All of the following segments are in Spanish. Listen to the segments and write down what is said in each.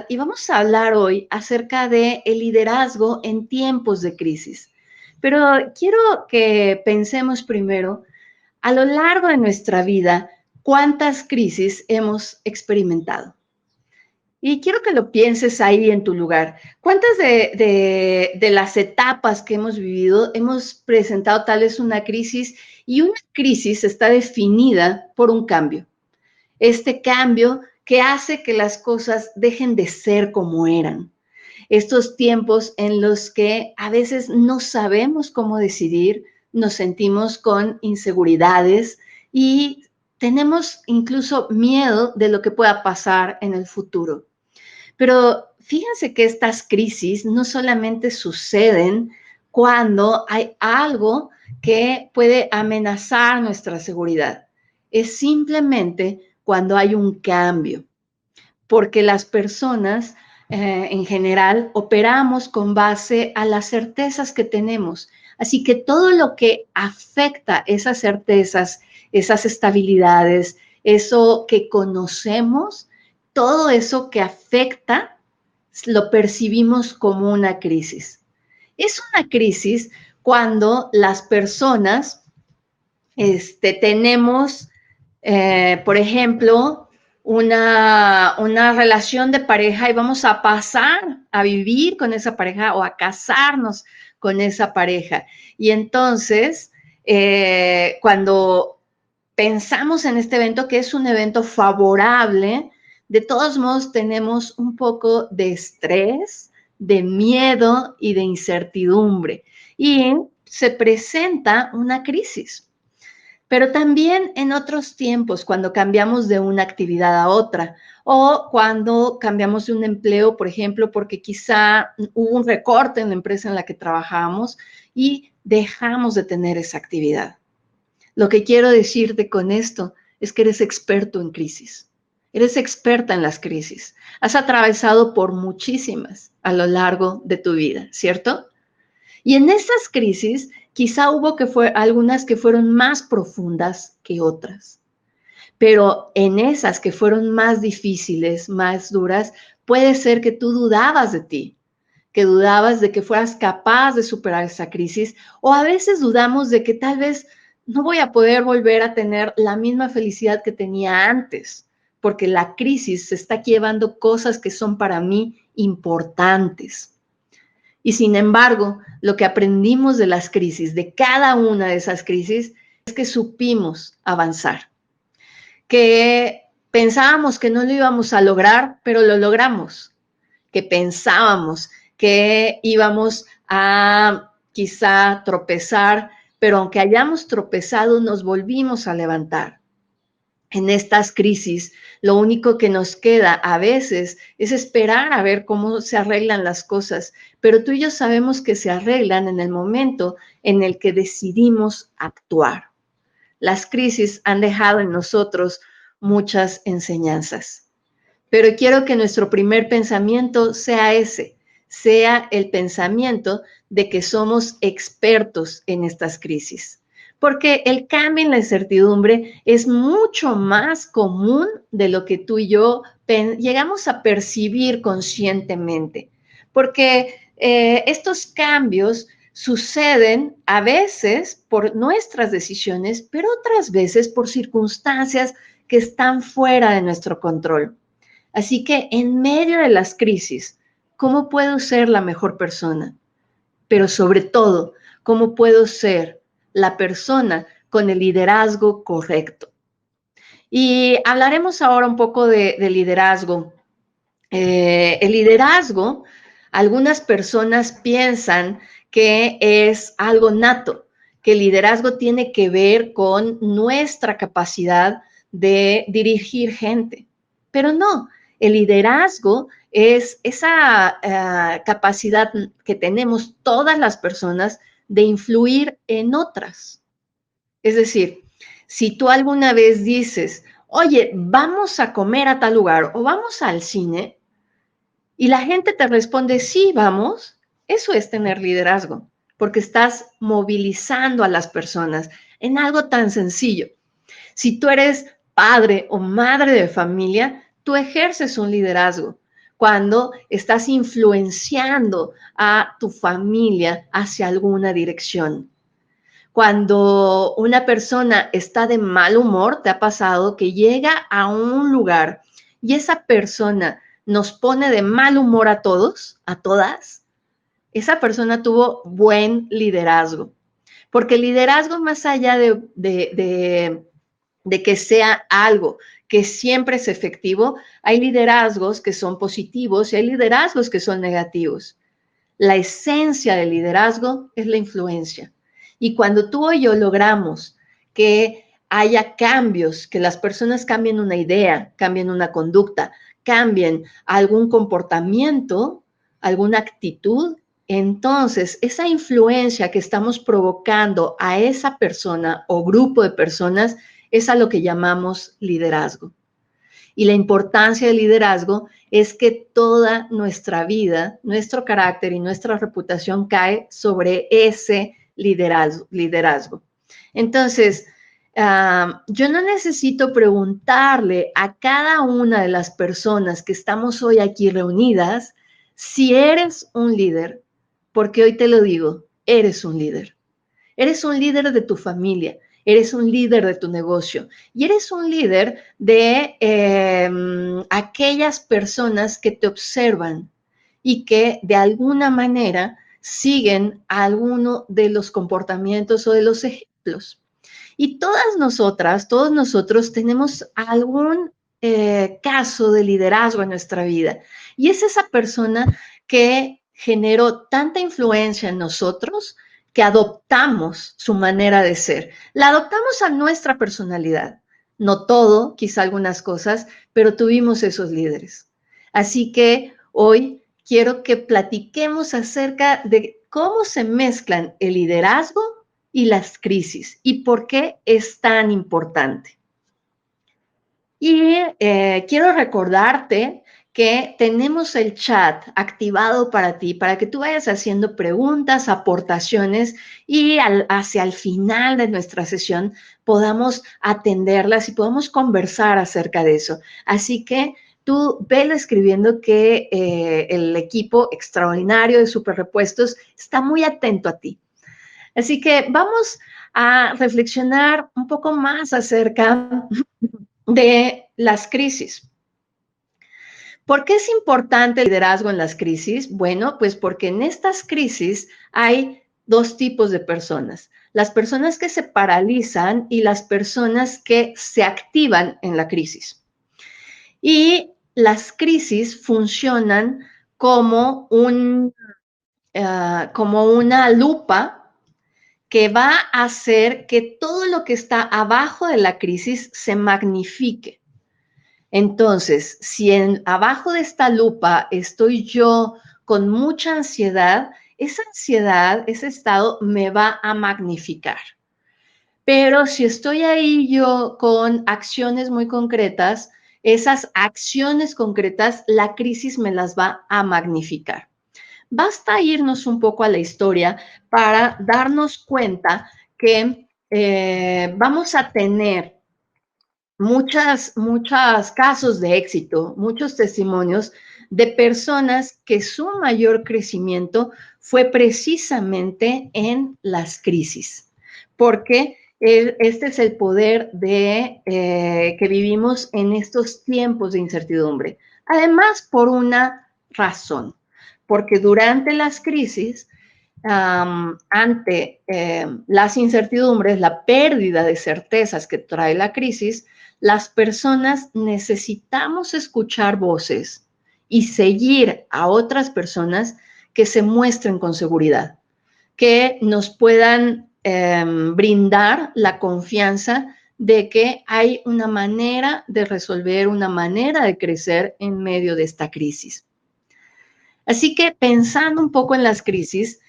y vamos a hablar hoy acerca de el liderazgo en tiempos de crisis. Pero quiero que pensemos primero, a lo largo de nuestra vida, ¿cuántas crisis hemos experimentado? Y quiero que lo pienses ahí en tu lugar. ¿Cuántas de las etapas que hemos vivido hemos presentado tal vez una crisis y una crisis está definida por un cambio? Este cambio que hace que las cosas dejen de ser como eran. Estos tiempos en los que a veces no sabemos cómo decidir, nos sentimos con inseguridades y tenemos incluso miedo de lo que pueda pasar en el futuro. Pero fíjense que estas crisis no solamente suceden cuando hay algo que puede amenazar nuestra seguridad, es simplemente cuando hay un cambio, porque las personas en general operamos con base a las certezas que tenemos. Así que todo lo que afecta esas certezas, esas estabilidades, eso que conocemos, todo eso que afecta, lo percibimos como una crisis. Es una crisis cuando las personas tenemos, por ejemplo, una relación de pareja y vamos a pasar a vivir con esa pareja o a casarnos con esa pareja. Y entonces, cuando pensamos en este evento, que es un evento favorable, de todos modos tenemos un poco de estrés, de miedo y de incertidumbre. Y se presenta una crisis. Pero también en otros tiempos, cuando cambiamos de una actividad a otra, o cuando cambiamos de un empleo, por ejemplo, porque quizá hubo un recorte en la empresa en la que trabajábamos y dejamos de tener esa actividad. Lo que quiero decirte con esto es que eres experto en crisis. Eres experta en las crisis. Has atravesado por muchísimas a lo largo de tu vida, ¿cierto? Y en esas crisis, quizá hubo algunas que fueron más profundas que otras. Pero en esas que fueron más difíciles, más duras, puede ser que tú dudabas de ti, que dudabas de que fueras capaz de superar esa crisis, o a veces dudamos de que tal vez no voy a poder volver a tener la misma felicidad que tenía antes, porque la crisis se está llevando cosas que son para mí importantes. Y sin embargo, lo que aprendimos de las crisis, de cada una de esas crisis, es que supimos avanzar, que pensábamos que no lo íbamos a lograr, pero lo logramos, que pensábamos que íbamos a quizá tropezar, pero aunque hayamos tropezado, nos volvimos a levantar. En estas crisis, lo único que nos queda a veces es esperar a ver cómo se arreglan las cosas, pero tú y yo sabemos que se arreglan en el momento en el que decidimos actuar. Las crisis han dejado en nosotros muchas enseñanzas, pero quiero que nuestro primer pensamiento sea ese, sea el pensamiento de que somos expertos en estas crisis. Porque el cambio en la incertidumbre es mucho más común de lo que tú y yo llegamos a percibir conscientemente. Porque estos cambios suceden a veces por nuestras decisiones, pero otras veces por circunstancias que están fuera de nuestro control. Así que en medio de las crisis, ¿cómo puedo ser la mejor persona? Pero sobre todo, ¿cómo puedo ser la persona con el liderazgo correcto? Y hablaremos ahora un poco de liderazgo. El liderazgo, algunas personas piensan que es algo nato, que el liderazgo tiene que ver con nuestra capacidad de dirigir gente, pero no, el liderazgo es esa capacidad que tenemos todas las personas de influir en otras. Es decir, si tú alguna vez dices, oye, vamos a comer a tal lugar o vamos al cine, y la gente te responde, sí, vamos, eso es tener liderazgo, porque estás movilizando a las personas en algo tan sencillo. Si tú eres padre o madre de familia, tú ejerces un liderazgo, cuando estás influenciando a tu familia hacia alguna dirección. Cuando una persona está de mal humor, ¿te ha pasado que llega a un lugar y esa persona nos pone de mal humor a todos, a todas? Esa persona tuvo buen liderazgo, porque el liderazgo, más allá de que sea algo que siempre es efectivo, hay liderazgos que son positivos y hay liderazgos que son negativos. La esencia del liderazgo es la influencia. Y cuando tú y yo logramos que haya cambios, que las personas cambien una idea, cambien una conducta, cambien algún comportamiento, alguna actitud, entonces esa influencia que estamos provocando a esa persona o grupo de personas es a lo que llamamos liderazgo. Y la importancia del liderazgo es que toda nuestra vida, nuestro carácter y nuestra reputación cae sobre ese liderazgo. Entonces, yo no necesito preguntarle a cada una de las personas que estamos hoy aquí reunidas si eres un líder, porque hoy te lo digo, eres un líder. Eres un líder de tu familia, eres un líder de tu negocio y eres un líder de aquellas personas que te observan y que de alguna manera siguen alguno de los comportamientos o de los ejemplos. Y todas nosotras, todos nosotros tenemos algún caso de liderazgo en nuestra vida. Y es esa persona que generó tanta influencia en nosotros que adoptamos su manera de ser. La adoptamos a nuestra personalidad. No todo, quizá algunas cosas, pero tuvimos esos líderes. Así que hoy quiero que platiquemos acerca de cómo se mezclan el liderazgo y las crisis y por qué es tan importante. Y quiero recordarte que tenemos el chat activado para ti, para que tú vayas haciendo preguntas, aportaciones y hacia el final de nuestra sesión podamos atenderlas y podamos conversar acerca de eso. Así que tú velo escribiendo que el equipo extraordinario de Super Repuestos está muy atento a ti. Así que vamos a reflexionar un poco más acerca de las crisis. ¿Por qué es importante el liderazgo en las crisis? Bueno, pues porque en estas crisis hay dos tipos de personas. Las personas que se paralizan y las personas que se activan en la crisis. Y las crisis funcionan como, como una lupa que va a hacer que todo lo que está abajo de la crisis se magnifique. Entonces, si abajo de esta lupa estoy yo con mucha ansiedad, esa ansiedad, ese estado me va a magnificar. Pero si estoy ahí yo con acciones muy concretas, esas acciones concretas, la crisis me las va a magnificar. Basta irnos un poco a la historia para darnos cuenta que vamos a tener muchos casos de éxito, muchos testimonios de personas que su mayor crecimiento fue precisamente en las crisis, porque este es el poder de que vivimos en estos tiempos de incertidumbre. Además, por una razón, porque durante las crisis, ante las incertidumbres, la pérdida de certezas que trae la crisis, las personas necesitamos escuchar voces y seguir a otras personas que se muestren con seguridad, que nos puedan brindar la confianza de que hay una manera de resolver, una manera de crecer en medio de esta crisis. Así que pensando un poco en las crisis,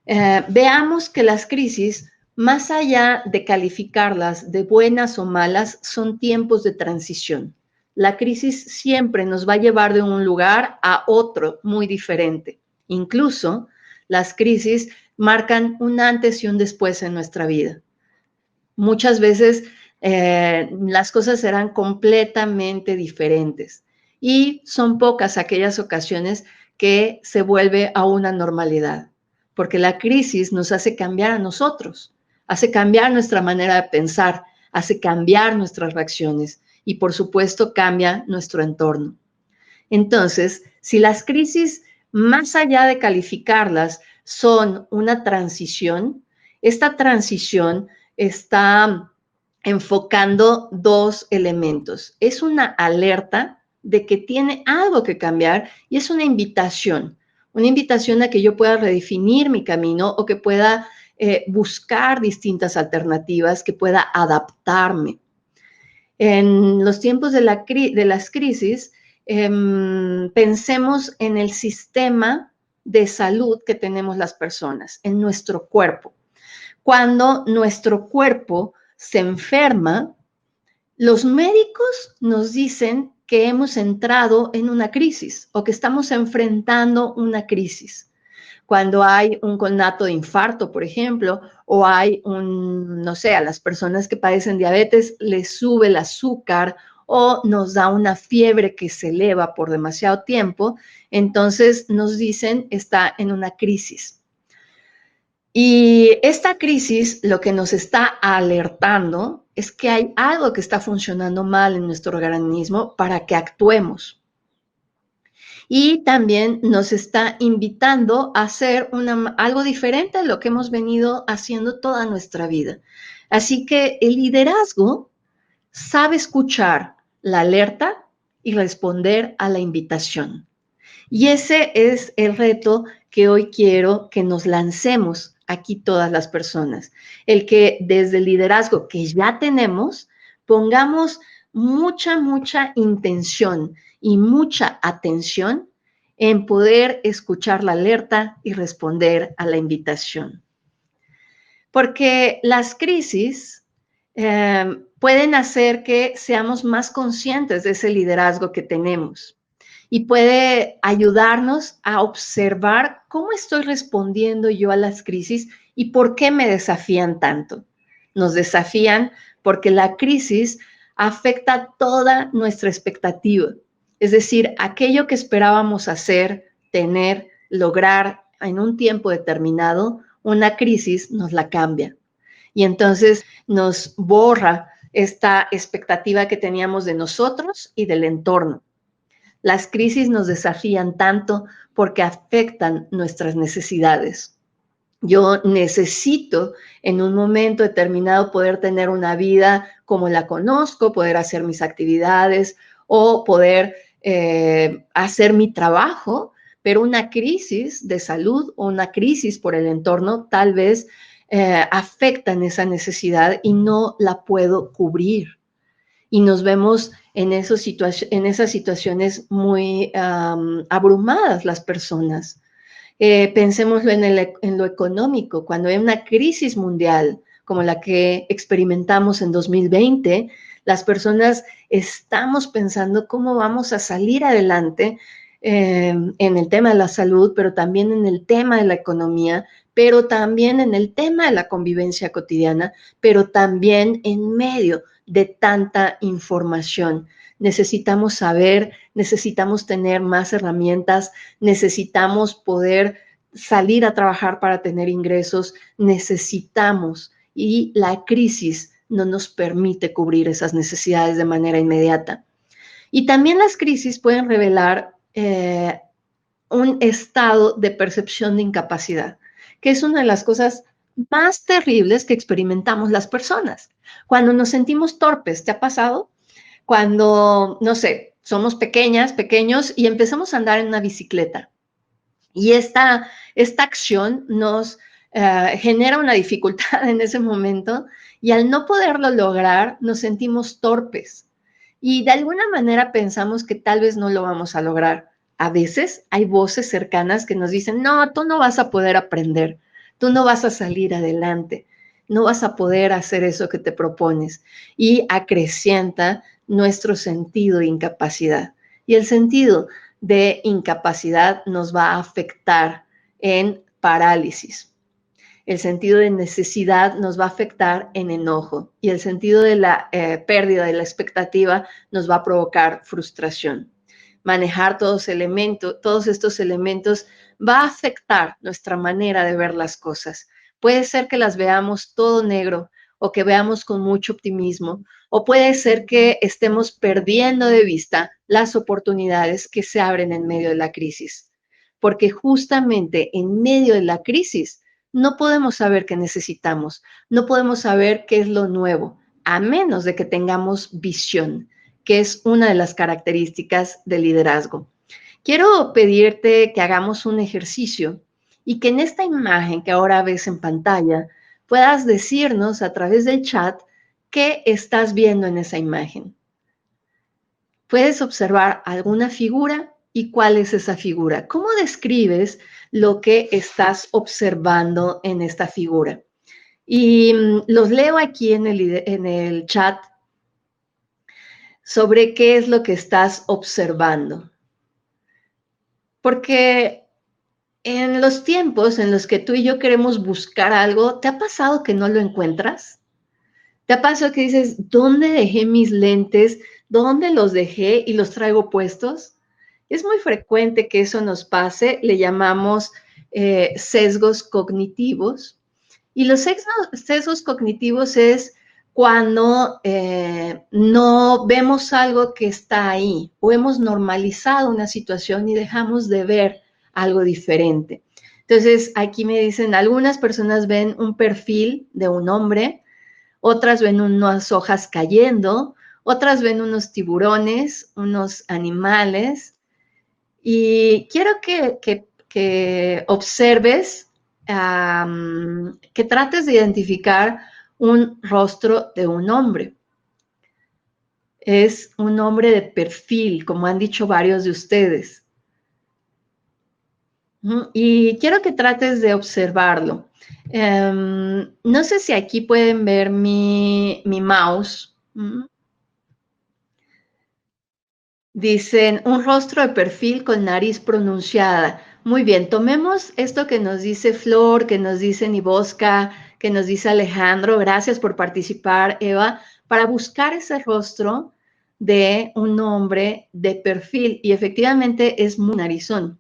veamos que las crisis, más allá de calificarlas de buenas o malas, son tiempos de transición. La crisis siempre nos va a llevar de un lugar a otro muy diferente. Incluso las crisis marcan un antes y un después en nuestra vida. Muchas veces las cosas serán completamente diferentes. Y son pocas aquellas ocasiones que se vuelve a una normalidad, porque la crisis nos hace cambiar a nosotros, hace cambiar nuestra manera de pensar, hace cambiar nuestras reacciones y por supuesto cambia nuestro entorno. Entonces, si las crisis, más allá de calificarlas, son una transición, esta transición está enfocando dos elementos. Es una alerta de que tiene algo que cambiar y es una invitación a que yo pueda redefinir mi camino o que pueda buscar distintas alternativas, que pueda adaptarme. En los tiempos de las crisis, pensemos en el sistema de salud que tenemos las personas, en nuestro cuerpo. Cuando nuestro cuerpo se enferma, los médicos nos dicen que hemos entrado en una crisis o que estamos enfrentando una crisis. Cuando hay un conato de infarto, por ejemplo, o hay no sé, a las personas que padecen diabetes les sube el azúcar o nos da una fiebre que se eleva por demasiado tiempo, entonces nos dicen está en una crisis. Y esta crisis lo que nos está alertando es que hay algo que está funcionando mal en nuestro organismo para que actuemos. Y también nos está invitando a hacer algo diferente a lo que hemos venido haciendo toda nuestra vida. Así que el liderazgo sabe escuchar la alerta y responder a la invitación. Y ese es el reto que hoy quiero que nos lancemos aquí todas las personas. El que desde el liderazgo que ya tenemos, pongamos mucha intención y mucha atención en poder escuchar la alerta y responder a la invitación. Porque las crisis pueden hacer que seamos más conscientes de ese liderazgo que tenemos y puede ayudarnos a observar cómo estoy respondiendo yo a las crisis y por qué me desafían tanto. Nos desafían porque la crisis afecta toda nuestra expectativa, es decir, aquello que esperábamos hacer, tener, lograr en un tiempo determinado, una crisis nos la cambia. Y entonces nos borra esta expectativa que teníamos de nosotros y del entorno. Las crisis nos desafían tanto porque afectan nuestras necesidades. Yo necesito en un momento determinado poder tener una vida como la conozco, poder hacer mis actividades o poder hacer mi trabajo, pero una crisis de salud o una crisis por el entorno tal vez afectan esa necesidad y no la puedo cubrir. Y nos vemos en esas situaciones muy abrumadas las personas. Pensémoslo en lo económico. Cuando hay una crisis mundial como la que experimentamos en 2020, las personas estamos pensando cómo vamos a salir adelante en el tema de la salud, pero también en el tema de la economía, pero también en el tema de la convivencia cotidiana, pero también en medio de tanta información. Necesitamos saber, necesitamos tener más herramientas, necesitamos poder salir a trabajar para tener ingresos, necesitamos, y la crisis no nos permite cubrir esas necesidades de manera inmediata. Y también las crisis pueden revelar un estado de percepción de incapacidad, que es una de las cosas más terribles que experimentamos las personas. Cuando nos sentimos torpes, ¿te ha pasado? Cuando, no sé, somos pequeños y empezamos a andar en una bicicleta. Y esta acción nos genera una dificultad en ese momento y al no poderlo lograr nos sentimos torpes. Y de alguna manera pensamos que tal vez no lo vamos a lograr. A veces hay voces cercanas que nos dicen, no, tú no vas a poder aprender, tú no vas a salir adelante, no vas a poder hacer eso que te propones. Y acrecienta nuestro sentido de incapacidad. Y el sentido de incapacidad nos va a afectar en parálisis. El sentido de necesidad nos va a afectar en enojo y el sentido de la pérdida de la expectativa nos va a provocar frustración. manejar todos estos elementos va a afectar nuestra manera de ver las cosas. Puede ser que las veamos todo negro o que veamos con mucho optimismo, o puede ser que estemos perdiendo de vista las oportunidades que se abren en medio de la crisis. Porque justamente en medio de la crisis no podemos saber qué necesitamos, no podemos saber qué es lo nuevo, a menos de que tengamos visión, que es una de las características del liderazgo. Quiero pedirte que hagamos un ejercicio y que en esta imagen que ahora ves en pantalla puedas decirnos a través del chat qué estás viendo en esa imagen. Puedes observar alguna figura y cuál es esa figura. ¿Cómo describes lo que estás observando en esta figura? Y los leo aquí en el chat sobre qué es lo que estás observando. Porque en los tiempos en los que tú y yo queremos buscar algo, ¿te ha pasado que no lo encuentras? ¿Te ha pasado que dices, ¿dónde dejé mis lentes? ¿Dónde los dejé y los traigo puestos? Es muy frecuente que eso nos pase, le llamamos sesgos cognitivos. Y los sesgos cognitivos es cuando no vemos algo que está ahí o hemos normalizado una situación y dejamos de ver algo diferente. Entonces, aquí me dicen, algunas personas ven un perfil de un hombre, otras ven unas hojas cayendo, otras ven unos tiburones, unos animales. Y quiero que observes, que trates de identificar un rostro de un hombre. Es un hombre de perfil, como han dicho varios de ustedes. Y quiero que trates de observarlo. No sé si aquí pueden ver mi mouse. Dicen, un rostro de perfil con nariz pronunciada. Muy bien, tomemos esto que nos dice Flor, que nos dice Nibosca, que nos dice Alejandro. Gracias por participar, Eva, para buscar ese rostro de un hombre de perfil. Y efectivamente es muy narizón.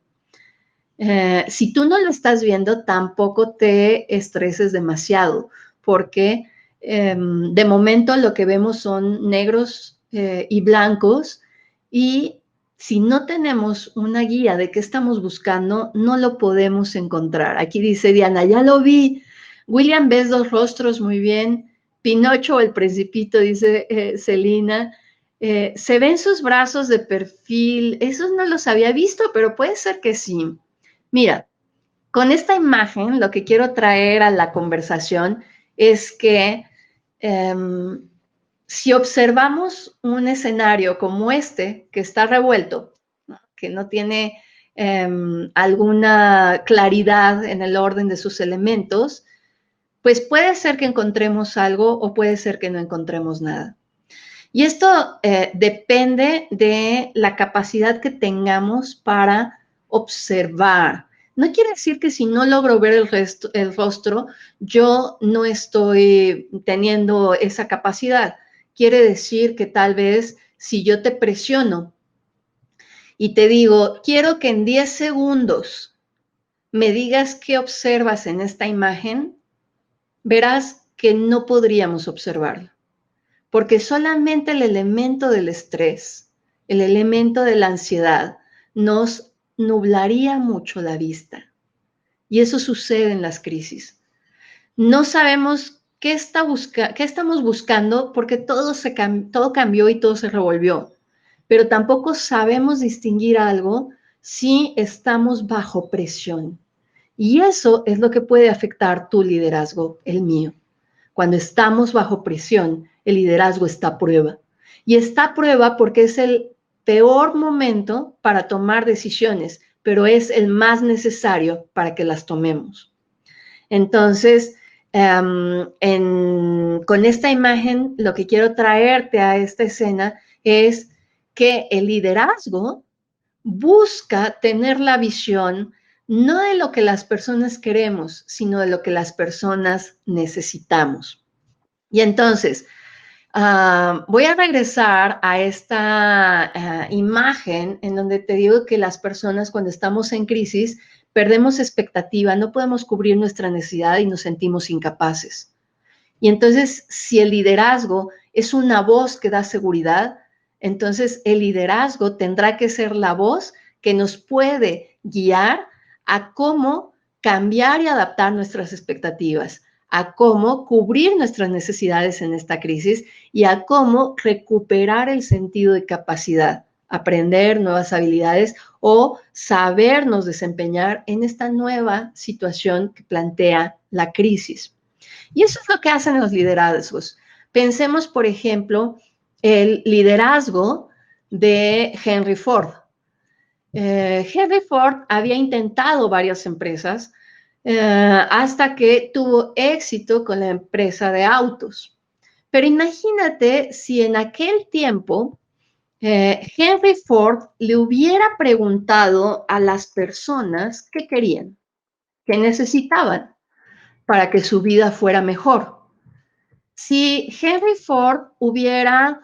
Si tú no lo estás viendo, tampoco te estreses demasiado, porque de momento lo que vemos son negros y blancos, y si no tenemos una guía de qué estamos buscando, no lo podemos encontrar. Aquí dice Diana, ya lo vi. William, ves dos rostros, muy bien. Pinocho o el Principito, dice Celina. Se ven sus brazos de perfil. Esos no los había visto, pero puede ser que sí. Mira, con esta imagen lo que quiero traer a la conversación es que si observamos un escenario como este, que está revuelto, ¿no?, que no tiene alguna claridad en el orden de sus elementos, pues puede ser que encontremos algo o puede ser que no encontremos nada. Y esto depende de la capacidad que tengamos para observar. No quiere decir que si no logro ver el rostro, yo no estoy teniendo esa capacidad. Quiere decir que tal vez si yo te presiono y te digo, quiero que en 10 segundos me digas qué observas en esta imagen, verás que no podríamos observarlo. Porque solamente el elemento del estrés, el elemento de la ansiedad, nos nublaría mucho la vista. Y eso sucede en las crisis. No sabemos qué estamos buscando porque todo cambió y todo se revolvió. Pero tampoco sabemos distinguir algo si estamos bajo presión. Y eso es lo que puede afectar tu liderazgo, el mío. Cuando estamos bajo presión, el liderazgo está a prueba. Y está a prueba porque es el peor momento para tomar decisiones, pero es el más necesario para que las tomemos. Entonces, con esta imagen, lo que quiero traerte a esta escena es que el liderazgo busca tener la visión no de lo que las personas queremos, sino de lo que las personas necesitamos. Y entonces, Voy a regresar a esta imagen en donde te digo que las personas cuando estamos en crisis perdemos expectativa, no podemos cubrir nuestra necesidad y nos sentimos incapaces. Y entonces, si el liderazgo es una voz que da seguridad, entonces el liderazgo tendrá que ser la voz que nos puede guiar a cómo cambiar y adaptar nuestras expectativas, a cómo cubrir nuestras necesidades en esta crisis y a cómo recuperar el sentido de capacidad, aprender nuevas habilidades o sabernos desempeñar en esta nueva situación que plantea la crisis. Y eso es lo que hacen los liderazgos. Pensemos, por ejemplo, el liderazgo de Henry Ford. Henry Ford había intentado varias empresas hasta que tuvo éxito con la empresa de autos. Pero imagínate si en aquel tiempo Henry Ford le hubiera preguntado a las personas qué querían, qué necesitaban para que su vida fuera mejor. Si Henry Ford hubiera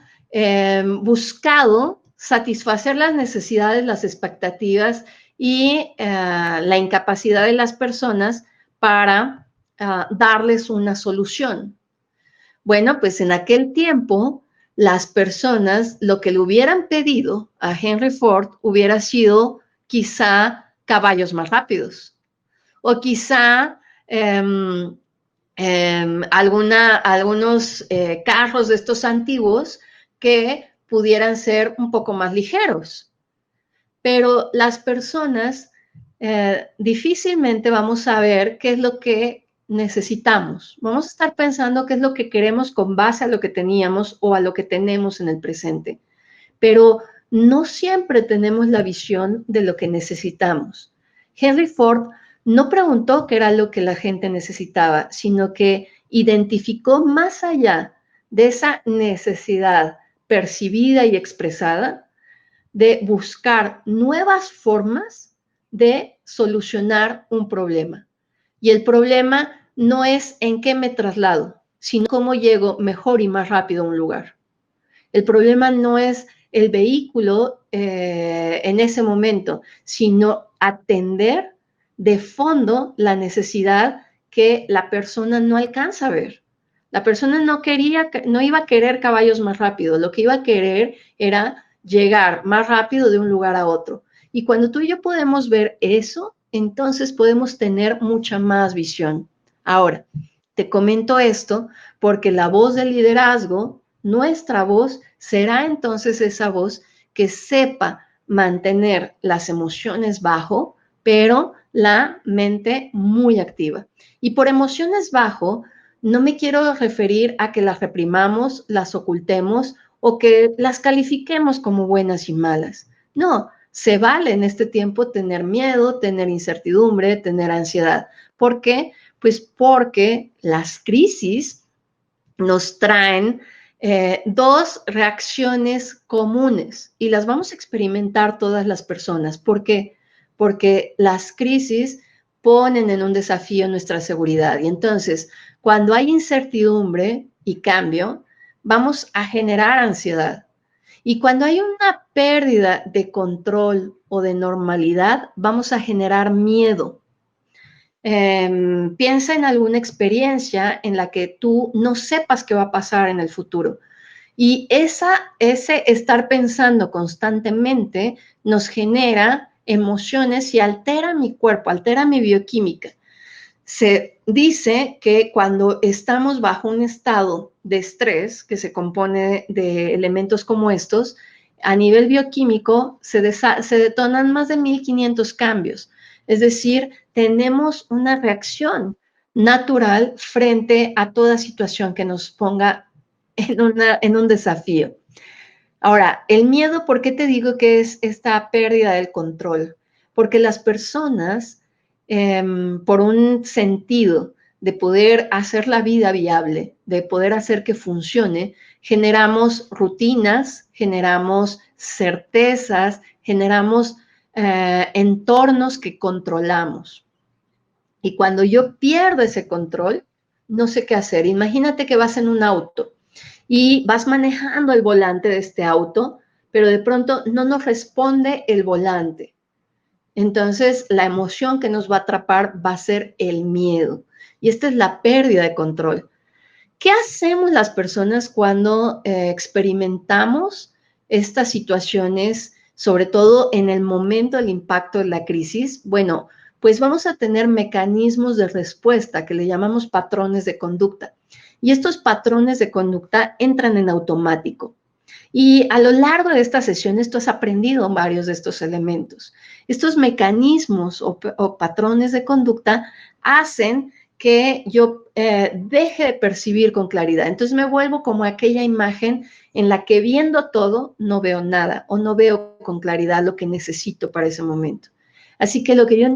buscado satisfacer las necesidades, las expectativas y la incapacidad de las personas para darles una solución. Bueno, pues en aquel tiempo las personas lo que le hubieran pedido a Henry Ford hubiera sido quizá caballos más rápidos o quizá algunos carros de estos antiguos que pudieran ser un poco más ligeros. Pero las personas difícilmente vamos a ver qué es lo que necesitamos. Vamos a estar pensando qué es lo que queremos con base a lo que teníamos o a lo que tenemos en el presente. Pero no siempre tenemos la visión de lo que necesitamos. Henry Ford no preguntó qué era lo que la gente necesitaba, sino que identificó más allá de esa necesidad percibida y expresada de buscar nuevas formas de solucionar un problema. Y el problema no es en qué me traslado, sino cómo llego mejor y más rápido a un lugar. El problema no es el vehículo en ese momento, sino atender de fondo la necesidad que la persona no alcanza a ver. La persona no iba a querer caballos más rápido, lo que iba a querer era llegar más rápido de un lugar a otro. Y cuando tú y yo podemos ver eso, entonces podemos tener mucha más visión. Ahora, te comento esto porque la voz del liderazgo, nuestra voz, será entonces esa voz que sepa mantener las emociones bajo, pero la mente muy activa. Y por emociones bajo, no me quiero referir a que las reprimamos, las ocultemos o que las califiquemos como buenas y malas. No, se vale en este tiempo tener miedo, tener incertidumbre, tener ansiedad. ¿Por qué? Pues porque las crisis nos traen dos reacciones comunes y las vamos a experimentar todas las personas. ¿Por qué? Porque las crisis ponen en un desafío nuestra seguridad. Y entonces, cuando hay incertidumbre y cambio, vamos a generar ansiedad. Y cuando hay una pérdida de control o de normalidad, vamos a generar miedo. Piensa en alguna experiencia en la que tú no sepas qué va a pasar en el futuro. Y ese estar pensando constantemente nos genera emociones y altera mi cuerpo, altera mi bioquímica. Se dice que cuando estamos bajo un estado de estrés, que se compone de elementos como estos, a nivel bioquímico se detonan más de 1500 cambios. Es decir, tenemos una reacción natural frente a toda situación que nos ponga en un desafío. Ahora, el miedo, ¿por qué te digo que es esta pérdida del control? Porque las personas, por un sentido de poder hacer la vida viable, de poder hacer que funcione, generamos rutinas, generamos certezas, generamos entornos que controlamos. Y cuando yo pierdo ese control, no sé qué hacer. Imagínate que vas en un auto y vas manejando el volante de este auto, pero de pronto no nos responde el volante. Entonces, la emoción que nos va a atrapar va a ser el miedo. Y esta es la pérdida de control. ¿Qué hacemos las personas cuando experimentamos estas situaciones, sobre todo en el momento del impacto de la crisis? Bueno, pues vamos a tener mecanismos de respuesta que le llamamos patrones de conducta. Y estos patrones de conducta entran en automático. Y a lo largo de estas sesiones tú has aprendido varios de estos elementos. Estos mecanismos o patrones de conducta hacen que yo deje de percibir con claridad. Entonces me vuelvo como aquella imagen en la que viendo todo no veo nada o no veo con claridad lo que necesito para ese momento. Así que lo que yo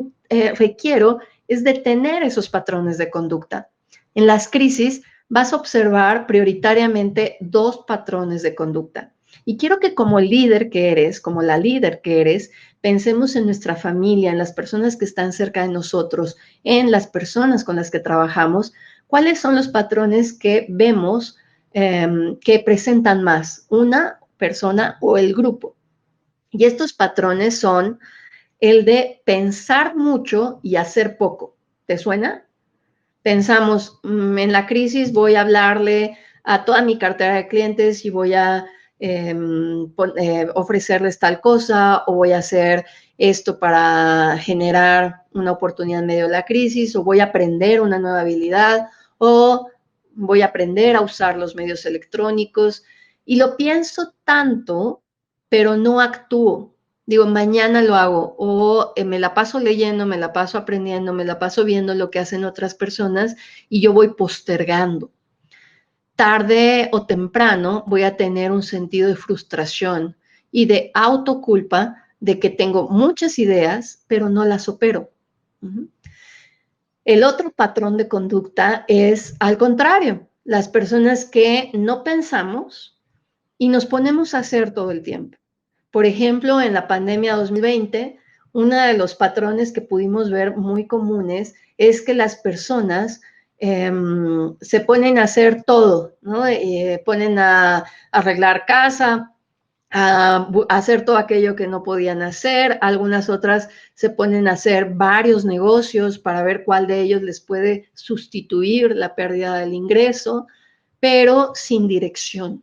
requiero es detener esos patrones de conducta. En las crisis vas a observar prioritariamente dos patrones de conducta. Y quiero que como líder que eres, como la líder que eres, pensemos en nuestra familia, en las personas que están cerca de nosotros, en las personas con las que trabajamos, cuáles son los patrones que vemos que presentan más una persona o el grupo. Y estos patrones son el de pensar mucho y hacer poco. ¿Te suena? Pensamos, en la crisis voy a hablarle a toda mi cartera de clientes y voy a ofrecerles tal cosa o voy a hacer esto para generar una oportunidad en medio de la crisis o voy a aprender una nueva habilidad o voy a aprender a usar los medios electrónicos y lo pienso tanto, pero no actúo. Digo, mañana lo hago o me la paso leyendo, me la paso aprendiendo, me la paso viendo lo que hacen otras personas y yo voy postergando. Tarde o temprano voy a tener un sentido de frustración y de autoculpa de que tengo muchas ideas, pero no las opero. El otro patrón de conducta es al contrario, las personas que no pensamos y nos ponemos a hacer todo el tiempo. Por ejemplo, en la pandemia 2020, uno de los patrones que pudimos ver muy comunes es que las personas se ponen a hacer todo, ¿no? Ponen a arreglar casa, a hacer todo aquello que no podían hacer. Algunas otras se ponen a hacer varios negocios para ver cuál de ellos les puede sustituir la pérdida del ingreso, pero sin dirección.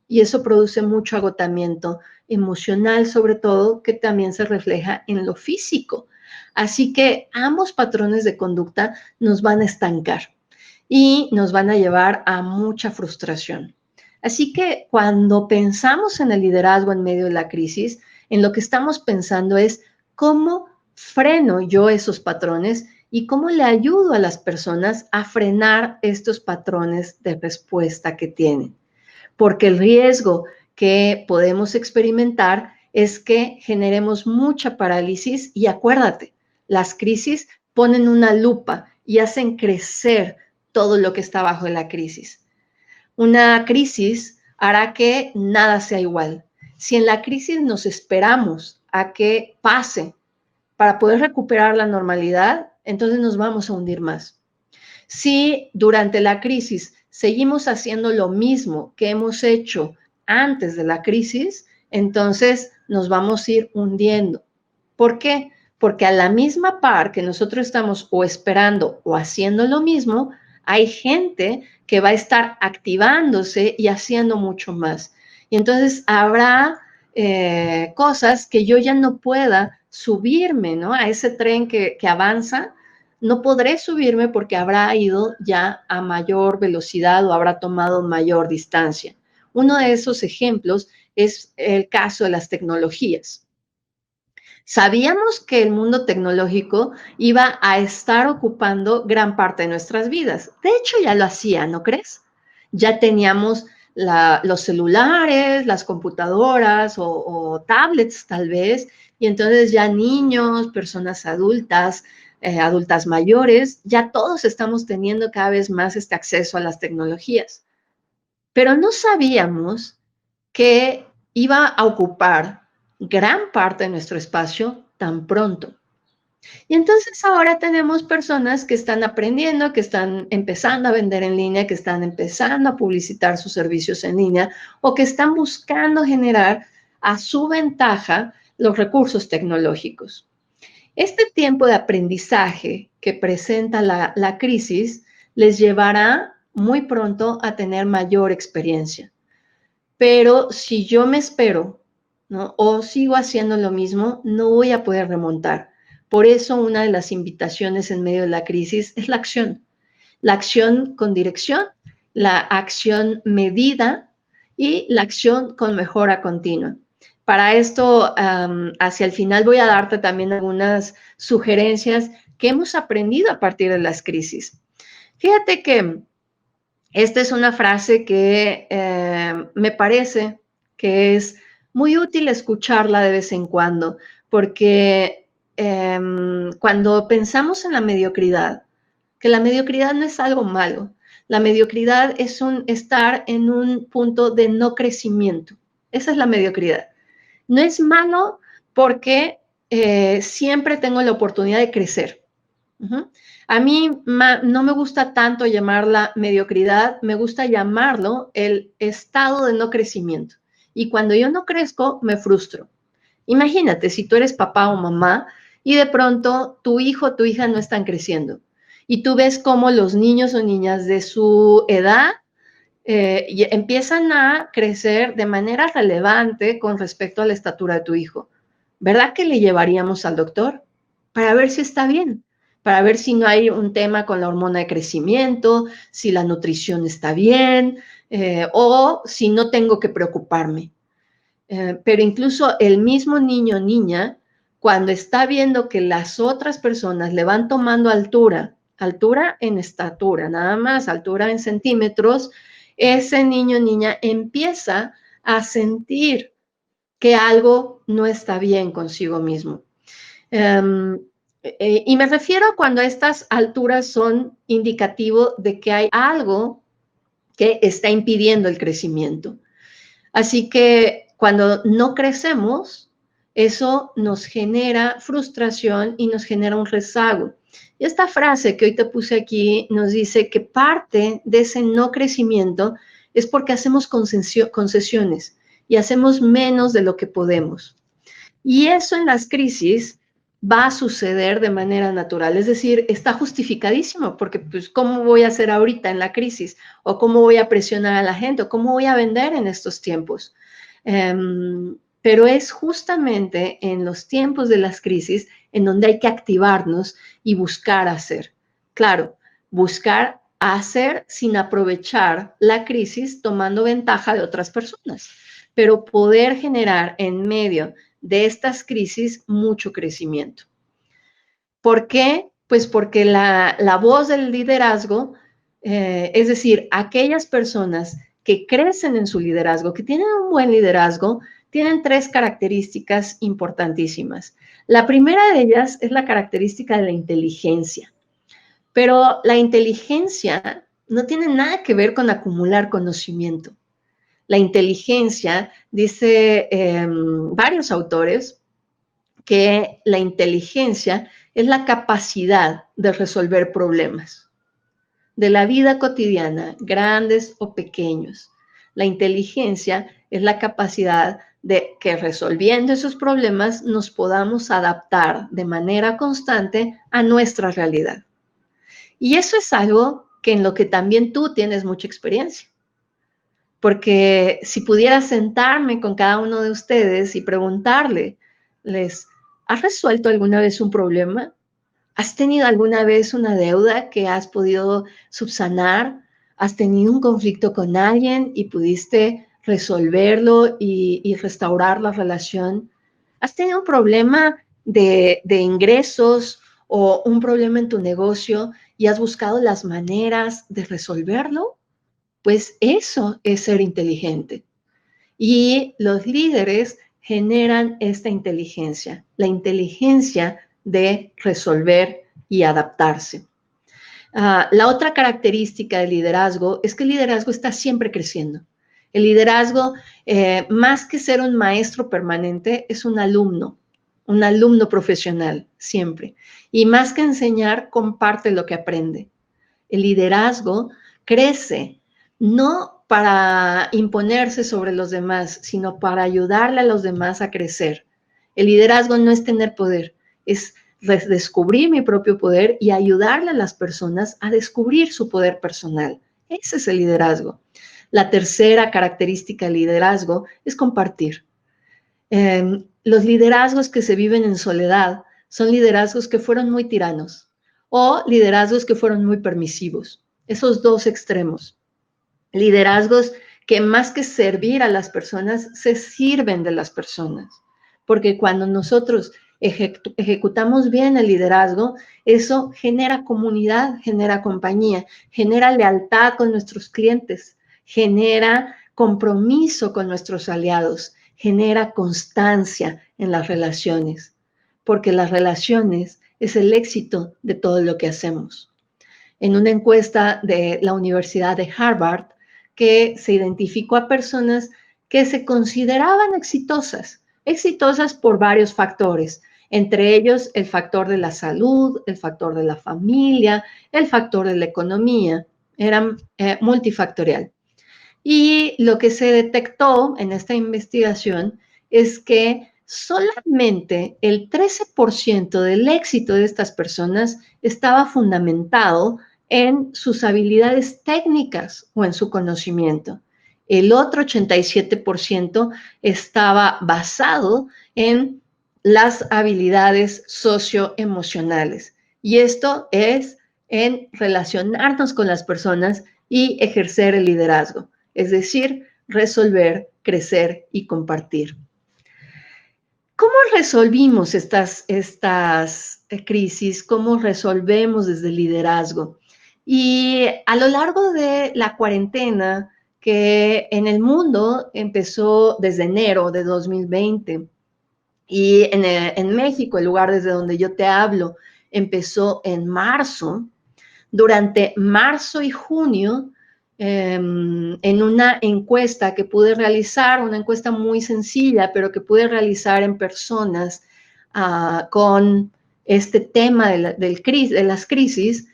Y eso produce mucho agotamiento emocional, sobre todo, que también se refleja en lo físico. Así que ambos patrones de conducta nos van a estancar y nos van a llevar a mucha frustración. Así que cuando pensamos en el liderazgo en medio de la crisis, en lo que estamos pensando es cómo freno yo esos patrones y cómo le ayudo a las personas a frenar estos patrones de respuesta que tienen. Porque el riesgo que podemos experimentar es que generemos mucha parálisis y acuérdate, las crisis ponen una lupa y hacen crecer todo lo que está bajo de la crisis. Una crisis hará que nada sea igual. Si en la crisis nos esperamos a que pase para poder recuperar la normalidad, entonces nos vamos a hundir más. Si durante la crisis seguimos haciendo lo mismo que hemos hecho antes de la crisis, entonces nos vamos a ir hundiendo. ¿Por qué? Porque a la misma par que nosotros estamos o esperando o haciendo lo mismo, hay gente que va a estar activándose y haciendo mucho más. Y entonces habrá cosas que yo ya no pueda subirme, ¿no? A ese tren que avanza, no podré subirme porque habrá ido ya a mayor velocidad o habrá tomado mayor distancia. Uno de esos ejemplos es el caso de las tecnologías. Sabíamos que el mundo tecnológico iba a estar ocupando gran parte de nuestras vidas. De hecho, ya lo hacía, ¿no crees? Ya teníamos los celulares, las computadoras o tablets tal vez, y entonces ya niños, personas adultas, adultas mayores, ya todos estamos teniendo cada vez más este acceso a las tecnologías. Pero no sabíamos que iba a ocupar gran parte de nuestro espacio tan pronto. Y entonces ahora tenemos personas que están aprendiendo, que están empezando a vender en línea, que están empezando a publicitar sus servicios en línea o que están buscando generar a su ventaja los recursos tecnológicos. Este tiempo de aprendizaje que presenta la crisis les llevará muy pronto a tener mayor experiencia. Pero si yo me espero, ¿no? O sigo haciendo lo mismo, no voy a poder remontar. Por eso una de las invitaciones en medio de la crisis es la acción con dirección, la acción medida y la acción con mejora continua. Para esto, hacia el final voy a darte también algunas sugerencias que hemos aprendido a partir de las crisis. Fíjate que esta es una frase que me parece que es muy útil escucharla de vez en cuando, porque cuando pensamos en la mediocridad, que la mediocridad no es algo malo, la mediocridad es estar en un punto de no crecimiento. Esa es la mediocridad. No es malo porque siempre tengo la oportunidad de crecer. Uh-huh. A mí no me gusta tanto llamarla mediocridad, me gusta llamarlo el estado de no crecimiento. Y cuando yo no crezco, me frustro. Imagínate si tú eres papá o mamá y de pronto tu hijo o tu hija no están creciendo. Y tú ves cómo los niños o niñas de su edad empiezan a crecer de manera relevante con respecto a la estatura de tu hijo. ¿Verdad que le llevaríamos al doctor para ver si está bien? Para ver si no hay un tema con la hormona de crecimiento, si la nutrición está bien, o si no tengo que preocuparme. Pero incluso el mismo niño o niña, cuando está viendo que las otras personas le van tomando altura, altura en estatura, nada más, altura en centímetros, ese niño o niña empieza a sentir que algo no está bien consigo mismo. Y me refiero a cuando estas alturas son indicativo de que hay algo que está impidiendo el crecimiento. Así que cuando no crecemos, eso nos genera frustración y nos genera un rezago. Y esta frase que hoy te puse aquí nos dice que parte de ese no crecimiento es porque hacemos concesiones y hacemos menos de lo que podemos. Y eso en las crisis va a suceder de manera natural, es decir, está justificadísimo, porque pues, ¿cómo voy a hacer ahorita en la crisis? ¿O cómo voy a presionar a la gente? ¿O cómo voy a vender en estos tiempos? Pero es justamente en los tiempos de las crisis en donde hay que activarnos y buscar hacer. Claro, buscar hacer sin aprovechar la crisis tomando ventaja de otras personas, pero poder generar en medio de estas crisis mucho crecimiento. ¿Por qué? Pues porque la voz del liderazgo, es decir, aquellas personas que crecen en su liderazgo, que tienen un buen liderazgo, tienen tres características importantísimas. La primera de ellas es la característica de la inteligencia, pero la inteligencia no tiene nada que ver con acumular conocimiento. La inteligencia, dice varios autores, que la inteligencia es la capacidad de resolver problemas de la vida cotidiana, grandes o pequeños. La inteligencia es la capacidad de que resolviendo esos problemas nos podamos adaptar de manera constante a nuestra realidad. Y eso es algo que en lo que también tú tienes mucha experiencia. Porque si pudiera sentarme con cada uno de ustedes y preguntarles, ¿has resuelto alguna vez un problema? ¿Has tenido alguna vez una deuda que has podido subsanar? ¿Has tenido un conflicto con alguien y pudiste resolverlo y restaurar la relación? ¿Has tenido un problema de ingresos o un problema en tu negocio y has buscado las maneras de resolverlo? Pues eso es ser inteligente. Y los líderes generan esta inteligencia, la inteligencia de resolver y adaptarse. La otra característica del liderazgo es que el liderazgo está siempre creciendo. El liderazgo, más que ser un maestro permanente, es un alumno. un alumno profesional, siempre. Y más que enseñar, comparte lo que aprende. El liderazgo crece no para imponerse sobre los demás, sino para ayudarle a los demás a crecer. El liderazgo no es tener poder, es descubrir mi propio poder y ayudarle a las personas a descubrir su poder personal. Ese es el liderazgo. La tercera característica del liderazgo es compartir. Los liderazgos que se viven en soledad son liderazgos que fueron muy tiranos o liderazgos que fueron muy permisivos. Esos dos extremos. Liderazgos que más que servir a las personas, se sirven de las personas. Porque cuando nosotros ejecutamos bien el liderazgo, eso genera comunidad, genera compañía, genera lealtad con nuestros clientes, genera compromiso con nuestros aliados, genera constancia en las relaciones, porque las relaciones es el éxito de todo lo que hacemos. En una encuesta de la Universidad de Harvard, que se identificó a personas que se consideraban exitosas por varios factores, entre ellos el factor de la salud, el factor de la familia, el factor de la economía, eran multifactorial. Y lo que se detectó en esta investigación es que solamente el 13% del éxito de estas personas estaba fundamentado en sus habilidades técnicas o en su conocimiento. El otro 87% estaba basado en las habilidades socioemocionales. Y esto es en relacionarnos con las personas y ejercer el liderazgo, es decir, resolver, crecer y compartir. ¿Cómo resolvimos estas crisis? ¿Cómo resolvemos desde el liderazgo? Y a lo largo de la cuarentena, que en el mundo empezó desde enero de 2020, y en México, el lugar desde donde yo te hablo, empezó en marzo. Durante marzo y junio, en una encuesta que pude realizar, una encuesta muy sencilla, pero que pude realizar en personas con este tema de las crisis,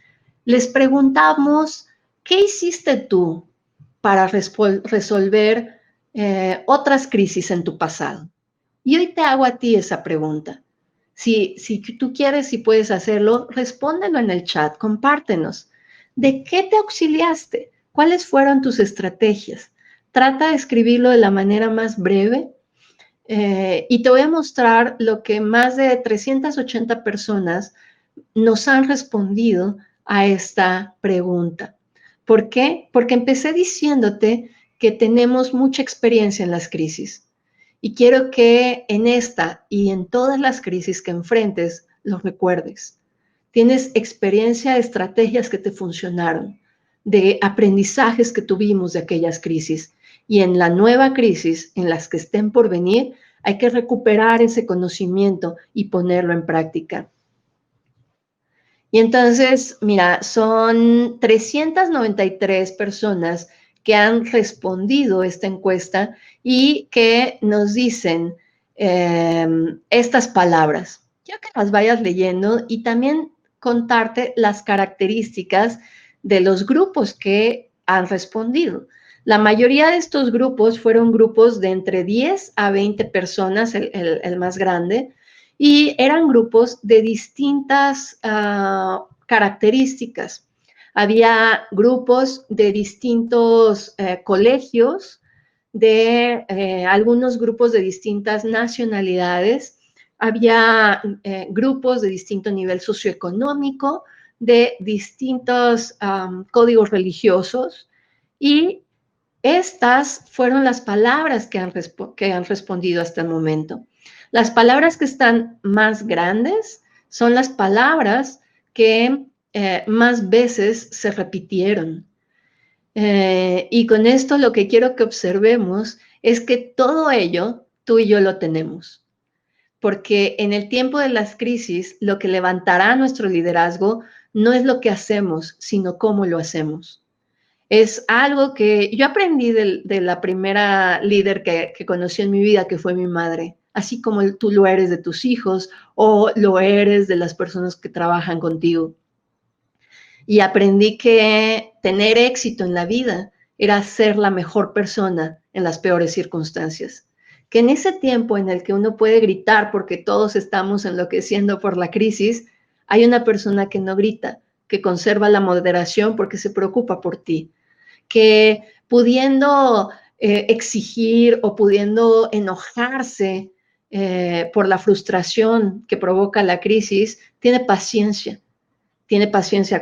les preguntamos, ¿qué hiciste tú para resolver otras crisis en tu pasado? Y hoy te hago a ti esa pregunta. Si tú quieres y puedes hacerlo, respóndelo en el chat, compártenos. ¿De qué te auxiliaste? ¿Cuáles fueron tus estrategias? Trata de escribirlo de la manera más breve y te voy a mostrar lo que más de 380 personas nos han respondido a esta pregunta. ¿Por qué? Porque empecé diciéndote que tenemos mucha experiencia en las crisis. Y quiero que en esta y en todas las crisis que enfrentes, lo recuerdes. Tienes experiencia, estrategias que te funcionaron, de aprendizajes que tuvimos de aquellas crisis. Y en la nueva crisis, en las que estén por venir, hay que recuperar ese conocimiento y ponerlo en práctica. Y entonces, mira, son 393 personas que han respondido a esta encuesta y que nos dicen estas palabras. Quiero que las vayas leyendo y también contarte las características de los grupos que han respondido. La mayoría de estos grupos fueron grupos de entre 10 a 20 personas, el más grande, y eran grupos de distintas características. Había grupos de distintos colegios, de algunos grupos de distintas nacionalidades, había grupos de distinto nivel socioeconómico, de distintos códigos religiosos, y estas fueron las palabras que han respondido hasta el momento. Las palabras que están más grandes son las palabras que más veces se repitieron. Y con esto lo que quiero que observemos es que todo ello tú y yo lo tenemos. Porque en el tiempo de las crisis, lo que levantará nuestro liderazgo no es lo que hacemos, sino cómo lo hacemos. Es algo que yo aprendí de la primera líder que conocí en mi vida, que fue mi madre. así como tú lo eres de tus hijos o lo eres de las personas que trabajan contigo. Y aprendí que tener éxito en la vida era ser la mejor persona en las peores circunstancias. Que en ese tiempo en el que uno puede gritar porque todos estamos enloqueciendo por la crisis, hay una persona que no grita, que conserva la moderación porque se preocupa por ti, que pudiendo exigir o pudiendo enojarse por la frustración que provoca la crisis, tiene paciencia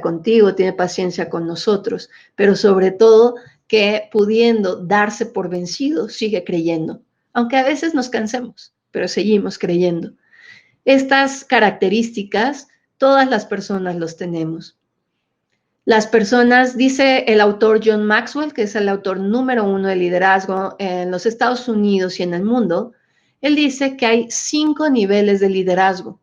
contigo, tiene paciencia con nosotros, pero sobre todo que pudiendo darse por vencido, sigue creyendo, aunque a veces nos cansemos, pero seguimos creyendo. Estas características, todas las personas los tenemos. Las personas, dice el autor John Maxwell, que es el autor número 1 de liderazgo en los Estados Unidos y en el mundo, él dice que hay 5 niveles de liderazgo,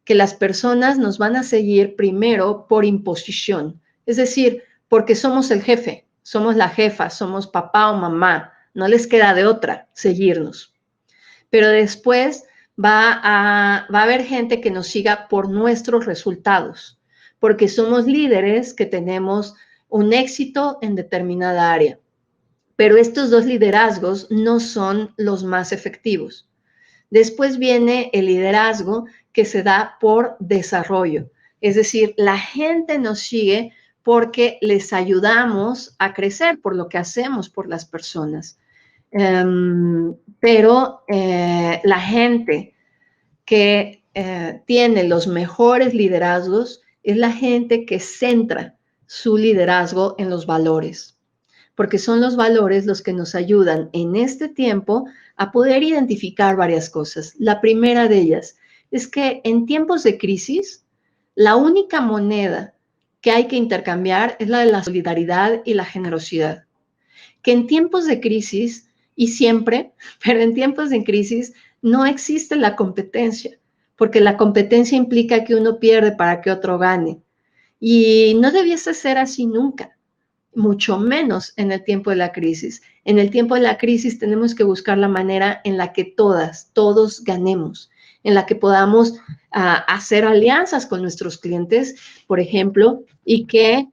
que las personas nos van a seguir primero por imposición, es decir, porque somos el jefe, somos la jefa, somos papá o mamá, no les queda de otra seguirnos. Pero después va a haber gente que nos siga por nuestros resultados, porque somos líderes que tenemos un éxito en determinada área. Pero estos dos liderazgos no son los más efectivos. Después viene el liderazgo que se da por desarrollo, es decir, la gente nos sigue porque les ayudamos a crecer por lo que hacemos por las personas. Pero la gente que tiene los mejores liderazgos es la gente que centra su liderazgo en los valores, porque son los valores los que nos ayudan en este tiempo a poder identificar varias cosas. La primera de ellas es que en tiempos de crisis, la única moneda que hay que intercambiar es la de la solidaridad y la generosidad. Que en tiempos de crisis, y siempre, pero en tiempos de crisis no existe la competencia, porque la competencia implica que uno pierde para que otro gane. Y no debiese ser así nunca, mucho menos en el tiempo de la crisis. En el tiempo de la crisis tenemos que buscar la manera en la que todos ganemos, en la que podamos hacer alianzas con nuestros clientes, por ejemplo, y que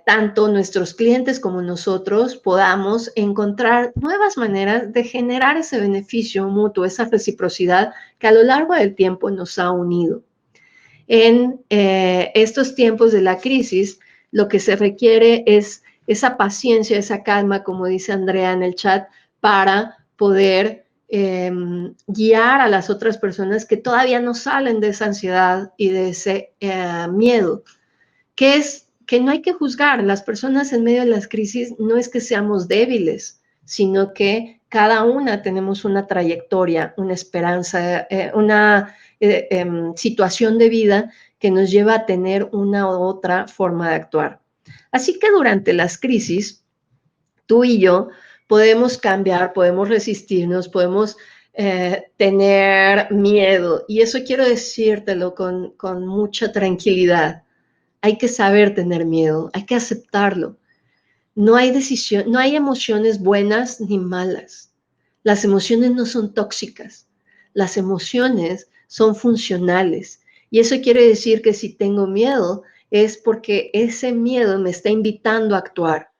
tanto nuestros clientes como nosotros podamos encontrar nuevas maneras de generar ese beneficio mutuo, esa reciprocidad que a lo largo del tiempo nos ha unido. En estos tiempos de la crisis, lo que se requiere es esa paciencia, esa calma, como dice Andrea en el chat, para poder guiar a las otras personas que todavía no salen de esa ansiedad y de ese miedo, que es que no hay que juzgar. Las personas en medio de las crisis no es que seamos débiles, sino que cada una tenemos una trayectoria, una esperanza, una situación de vida que nos lleva a tener una u otra forma de actuar. Así que durante las crisis, tú y yo podemos cambiar, podemos resistirnos, podemos tener miedo. Y eso quiero decírtelo con mucha tranquilidad. Hay que saber tener miedo, hay que aceptarlo. No hay decisión, no hay emociones buenas ni malas. Las emociones no son tóxicas. Las emociones son funcionales. Y eso quiere decir que si tengo miedo es porque ese miedo me está invitando a actuar.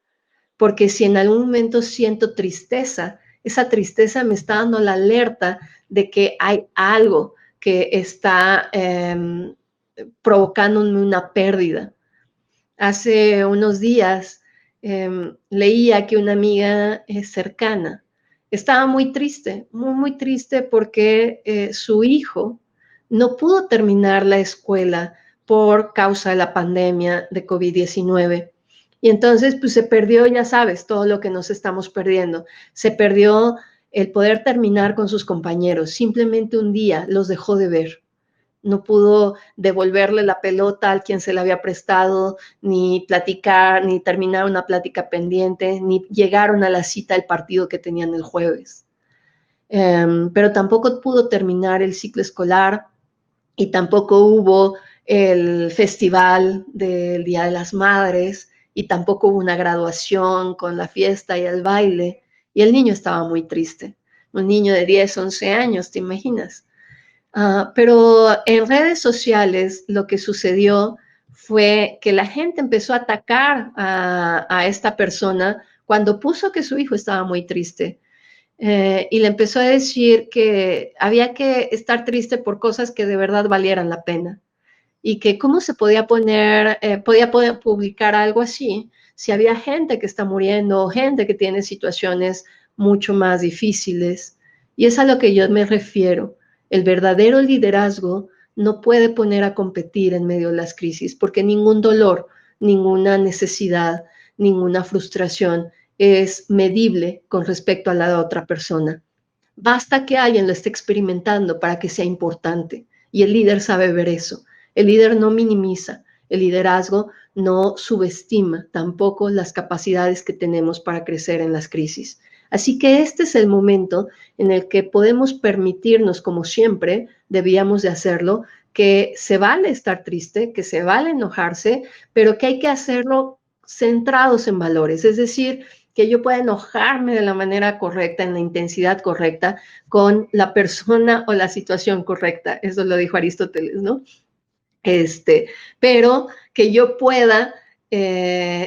Porque si en algún momento siento tristeza, esa tristeza me está dando la alerta de que hay algo que está provocándome una pérdida. Hace unos días leía que una amiga cercana estaba muy triste, muy triste porque su hijo no pudo terminar la escuela por causa de la pandemia de COVID-19. Y entonces, pues se perdió, ya sabes, todo lo que nos estamos perdiendo. Se perdió el poder terminar con sus compañeros. Simplemente un día los dejó de ver. No pudo devolverle la pelota al quien se la había prestado, ni platicar, ni terminar una plática pendiente, ni llegaron a la cita del partido que tenían el jueves. Pero tampoco pudo terminar el ciclo escolar y tampoco hubo el festival del Día de las Madres y tampoco hubo una graduación con la fiesta y el baile, y el niño estaba muy triste. un niño de 10, 11 años, ¿te imaginas? Pero en redes sociales lo que sucedió fue que la gente empezó a atacar a esta persona cuando puso que su hijo estaba muy triste. Y le empezó a decir que había que estar triste por cosas que de verdad valieran la pena y que cómo se podía poder publicar algo así si había gente que está muriendo, gente que tiene situaciones mucho más difíciles. Y es a lo que yo me refiero. El verdadero liderazgo no puede poner a competir en medio de las crisis, porque ningún dolor, ninguna necesidad, ninguna frustración es medible con respecto a la de otra persona. Basta que alguien lo esté experimentando para que sea importante. Y el líder sabe ver eso. El líder no minimiza. El liderazgo no subestima tampoco las capacidades que tenemos para crecer en las crisis. Así que este es el momento en el que podemos permitirnos, como siempre debíamos de hacerlo, que se vale estar triste, que se vale enojarse, pero que hay que hacerlo centrados en valores. Es decir, que yo pueda enojarme de la manera correcta, en la intensidad correcta, con la persona o la situación correcta. Eso lo dijo Aristóteles, ¿no? Pero que yo pueda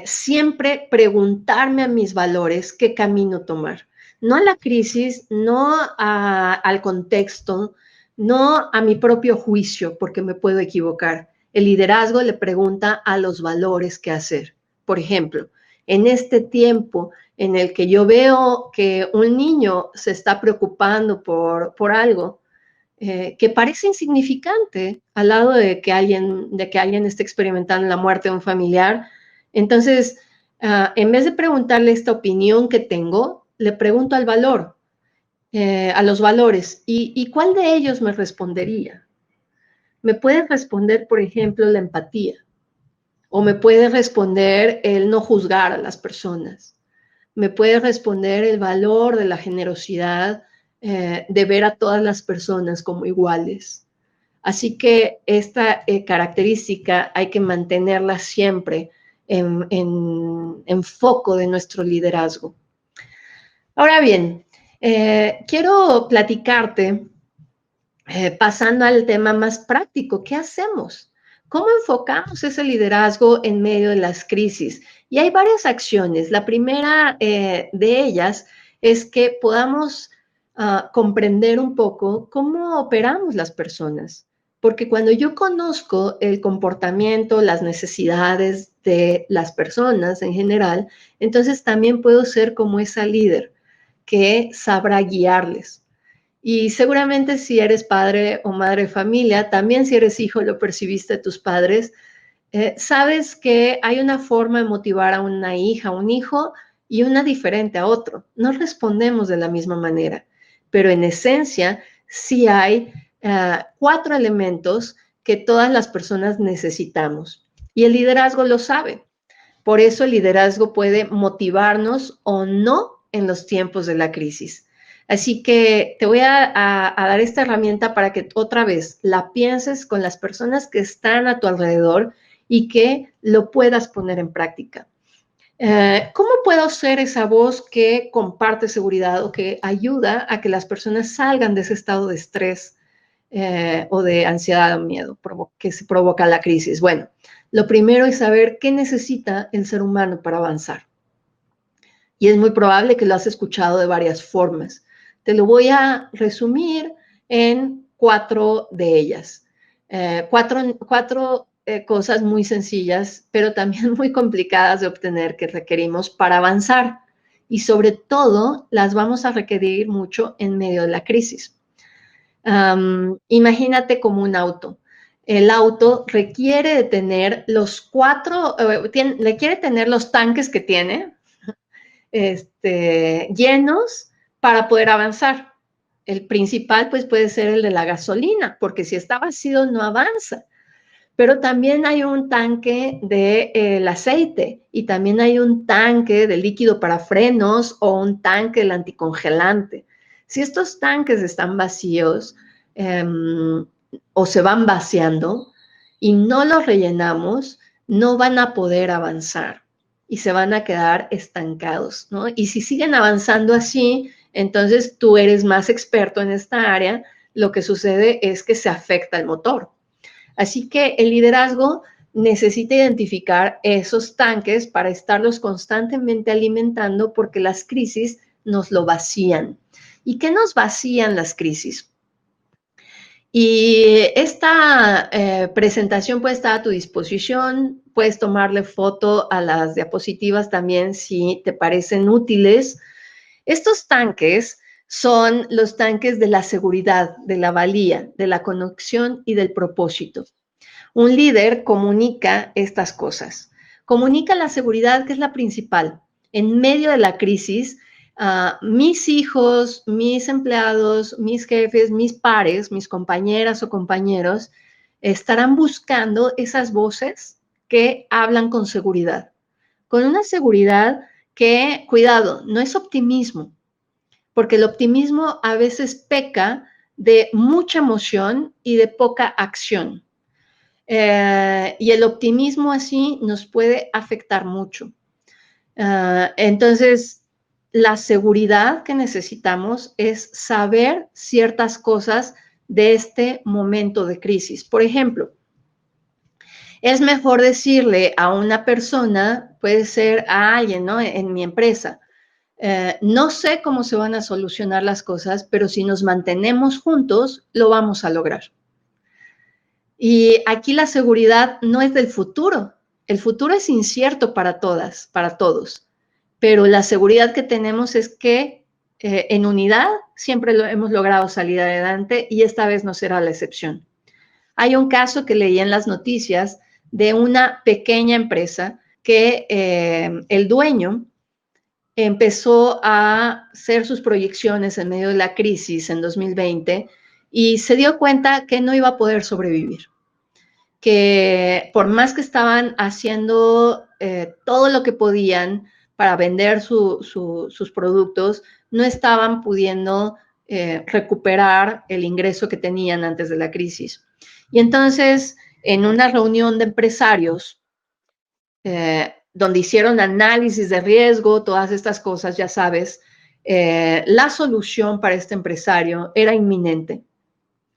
siempre preguntarme a mis valores qué camino tomar. No a la crisis, no al contexto, no a mi propio juicio, porque me puedo equivocar. El liderazgo le pregunta a los valores qué hacer. Por ejemplo, en este tiempo en el que yo veo que un niño se está preocupando por algo, que parece insignificante al lado de que alguien esté experimentando la muerte de un familiar. Entonces, en vez de preguntarle esta opinión que tengo, le pregunto al valor, a los valores, ¿y cuál de ellos me respondería? Me puede responder, por ejemplo, la empatía, o me puede responder el no juzgar a las personas, me puede responder el valor de la generosidad, de ver a todas las personas como iguales. Así que esta característica hay que mantenerla siempre en foco de nuestro liderazgo. Ahora bien, quiero platicarte, pasando al tema más práctico, ¿qué hacemos? ¿Cómo enfocamos ese liderazgo en medio de las crisis? Y hay varias acciones. La primera de ellas es que podamos comprender un poco cómo operamos las personas. Porque cuando yo conozco el comportamiento, las necesidades de las personas en general, entonces también puedo ser como esa líder que sabrá guiarles. Y seguramente si eres padre o madre de familia, también si eres hijo, lo percibiste de tus padres, sabes que hay una forma de motivar a una hija, a un hijo, y una diferente a otro. No respondemos de la misma manera, pero en esencia sí hay 4 elementos que todas las personas necesitamos. Y el liderazgo lo sabe. Por eso el liderazgo puede motivarnos o no en los tiempos de la crisis. Así que te voy a dar esta herramienta para que otra vez la pienses con las personas que están a tu alrededor y que lo puedas poner en práctica. ¿Cómo puedo ser esa voz que comparte seguridad o que ayuda a que las personas salgan de ese estado de estrés o de ansiedad o miedo que se provoca la crisis? Bueno, lo primero es saber qué necesita el ser humano para avanzar. Y es muy probable que lo has escuchado de varias formas. Te lo voy a resumir en 4 de ellas. Cuatro cosas muy sencillas, pero también muy complicadas de obtener que requerimos para avanzar. Y sobre todo, las vamos a requerir mucho en medio de la crisis. Imagínate como un auto. El auto requiere de tener requiere tener los tanques que tiene, llenos para poder avanzar. El principal, pues, puede ser el de la gasolina, porque si está vacío no avanza. Pero también hay un tanque del aceite y también hay un tanque de líquido para frenos o un tanque del anticongelante. Si estos tanques están vacíos o se van vaciando y no los rellenamos, no van a poder avanzar y se van a quedar estancados, ¿no? Y si siguen avanzando así, Entonces tú eres más experto en esta área, lo que sucede es que se afecta el motor. Así que el liderazgo necesita identificar esos tanques para estarlos constantemente alimentando porque las crisis nos lo vacían. ¿Y qué nos vacían las crisis? Y esta presentación puede estar a tu disposición, puedes tomarle foto a las diapositivas también si te parecen útiles. Estos tanques son los tanques de la seguridad, de la valía, de la conexión y del propósito. Un líder comunica estas cosas. Comunica la seguridad, que es la principal. En medio de la crisis, mis hijos, mis empleados, mis jefes, mis pares, mis compañeras o compañeros estarán buscando esas voces que hablan con seguridad. Con una seguridad que, cuidado, no es optimismo, porque el optimismo a veces peca de mucha emoción y de poca acción. Y el optimismo así nos puede afectar mucho. Entonces, la seguridad que necesitamos es saber ciertas cosas de este momento de crisis. Por ejemplo, es mejor decirle a una persona, puede ser a alguien, ¿no? En mi empresa, no sé cómo se van a solucionar las cosas, pero si nos mantenemos juntos, lo vamos a lograr. Y aquí la seguridad no es del futuro. El futuro es incierto para todas, para todos. Pero la seguridad que tenemos es que en unidad siempre hemos logrado salir adelante y esta vez no será la excepción. Hay un caso que leí en las noticias de una pequeña empresa que el dueño empezó a hacer sus proyecciones en medio de la crisis en 2020 y se dio cuenta que no iba a poder sobrevivir. Que por más que estaban haciendo todo lo que podían para vender sus productos, no estaban pudiendo recuperar el ingreso que tenían antes de la crisis. Y entonces, en una reunión de empresarios, donde hicieron análisis de riesgo, todas estas cosas, ya sabes, la solución para este empresario era inminente.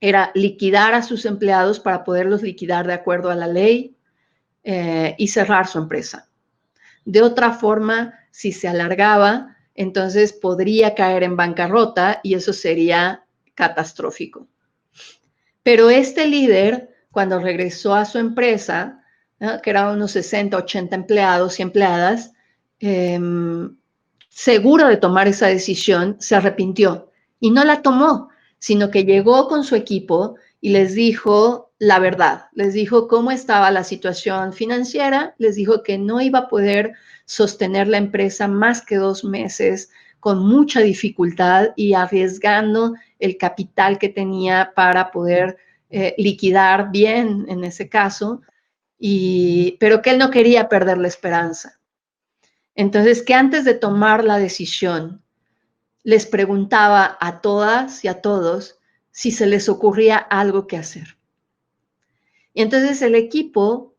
Era liquidar a sus empleados para poderlos liquidar de acuerdo a la ley y cerrar su empresa. De otra forma, si se alargaba, entonces podría caer en bancarrota y eso sería catastrófico. Pero este líder, cuando regresó a su empresa, que eran unos 60, 80 empleados y empleadas, seguro de tomar esa decisión, se arrepintió y no la tomó, sino que llegó con su equipo y les dijo la verdad, les dijo cómo estaba la situación financiera, les dijo que no iba a poder sostener la empresa más que 2 meses con mucha dificultad y arriesgando el capital que tenía para poder liquidar bien en ese caso, pero que él no quería perder la esperanza. Entonces, que antes de tomar la decisión, les preguntaba a todas y a todos si se les ocurría algo que hacer. Y entonces el equipo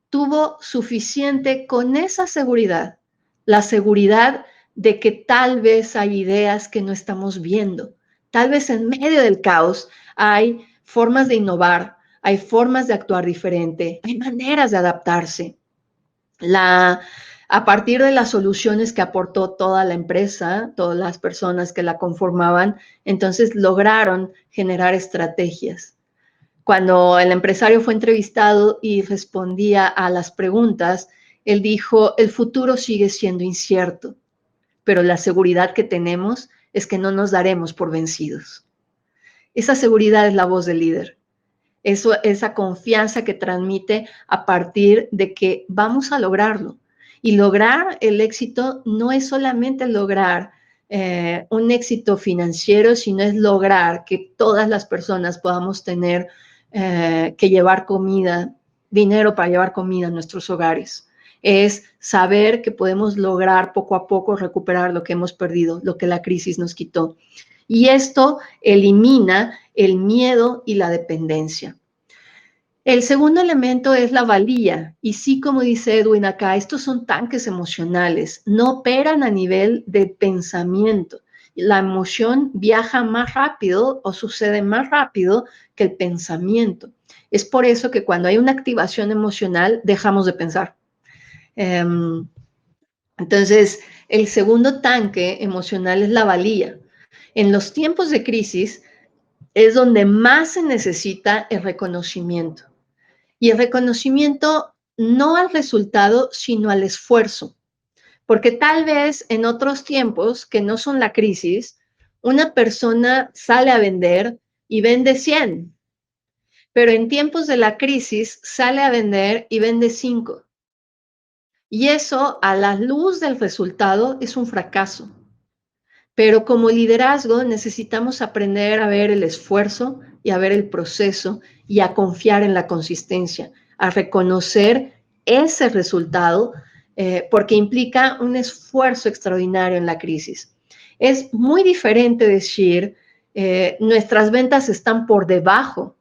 tuvo suficiente con esa seguridad, la seguridad de que tal vez hay ideas que no estamos viendo. Tal vez en medio del caos hay formas de innovar, hay formas de actuar diferente, hay maneras de adaptarse. A partir de las soluciones que aportó toda la empresa, todas las personas que la conformaban, entonces lograron generar estrategias. Cuando el empresario fue entrevistado y respondía a las preguntas, él dijo, el futuro sigue siendo incierto, pero la seguridad que tenemos es que no nos daremos por vencidos. Esa seguridad es la voz del líder. Esa confianza que transmite a partir de que vamos a lograrlo. Y lograr el éxito no es solamente lograr un éxito financiero, sino es lograr que todas las personas podamos tener que llevar comida, dinero para llevar comida a nuestros hogares. Es saber que podemos lograr poco a poco recuperar lo que hemos perdido, lo que la crisis nos quitó. Y esto elimina el miedo y la dependencia. El segundo elemento es la valía. Y sí, como dice Edwin acá, estos son tanques emocionales, no operan a nivel de pensamiento. La emoción viaja más rápido o sucede más rápido que el pensamiento. Es por eso que cuando hay una activación emocional, dejamos de pensar. Entonces, el segundo tanque emocional es la valía. En los tiempos de crisis es donde más se necesita el reconocimiento. Y el reconocimiento no al resultado, sino al esfuerzo. Porque tal vez en otros tiempos que no son la crisis, una persona sale a vender y vende 100, pero en tiempos de la crisis sale a vender y vende 5. Y eso, a la luz del resultado, es un fracaso. Pero como liderazgo necesitamos aprender a ver el esfuerzo y a ver el proceso y a confiar en la consistencia, a reconocer ese resultado, porque implica un esfuerzo extraordinario en la crisis. Es muy diferente decir, nuestras ventas están por debajo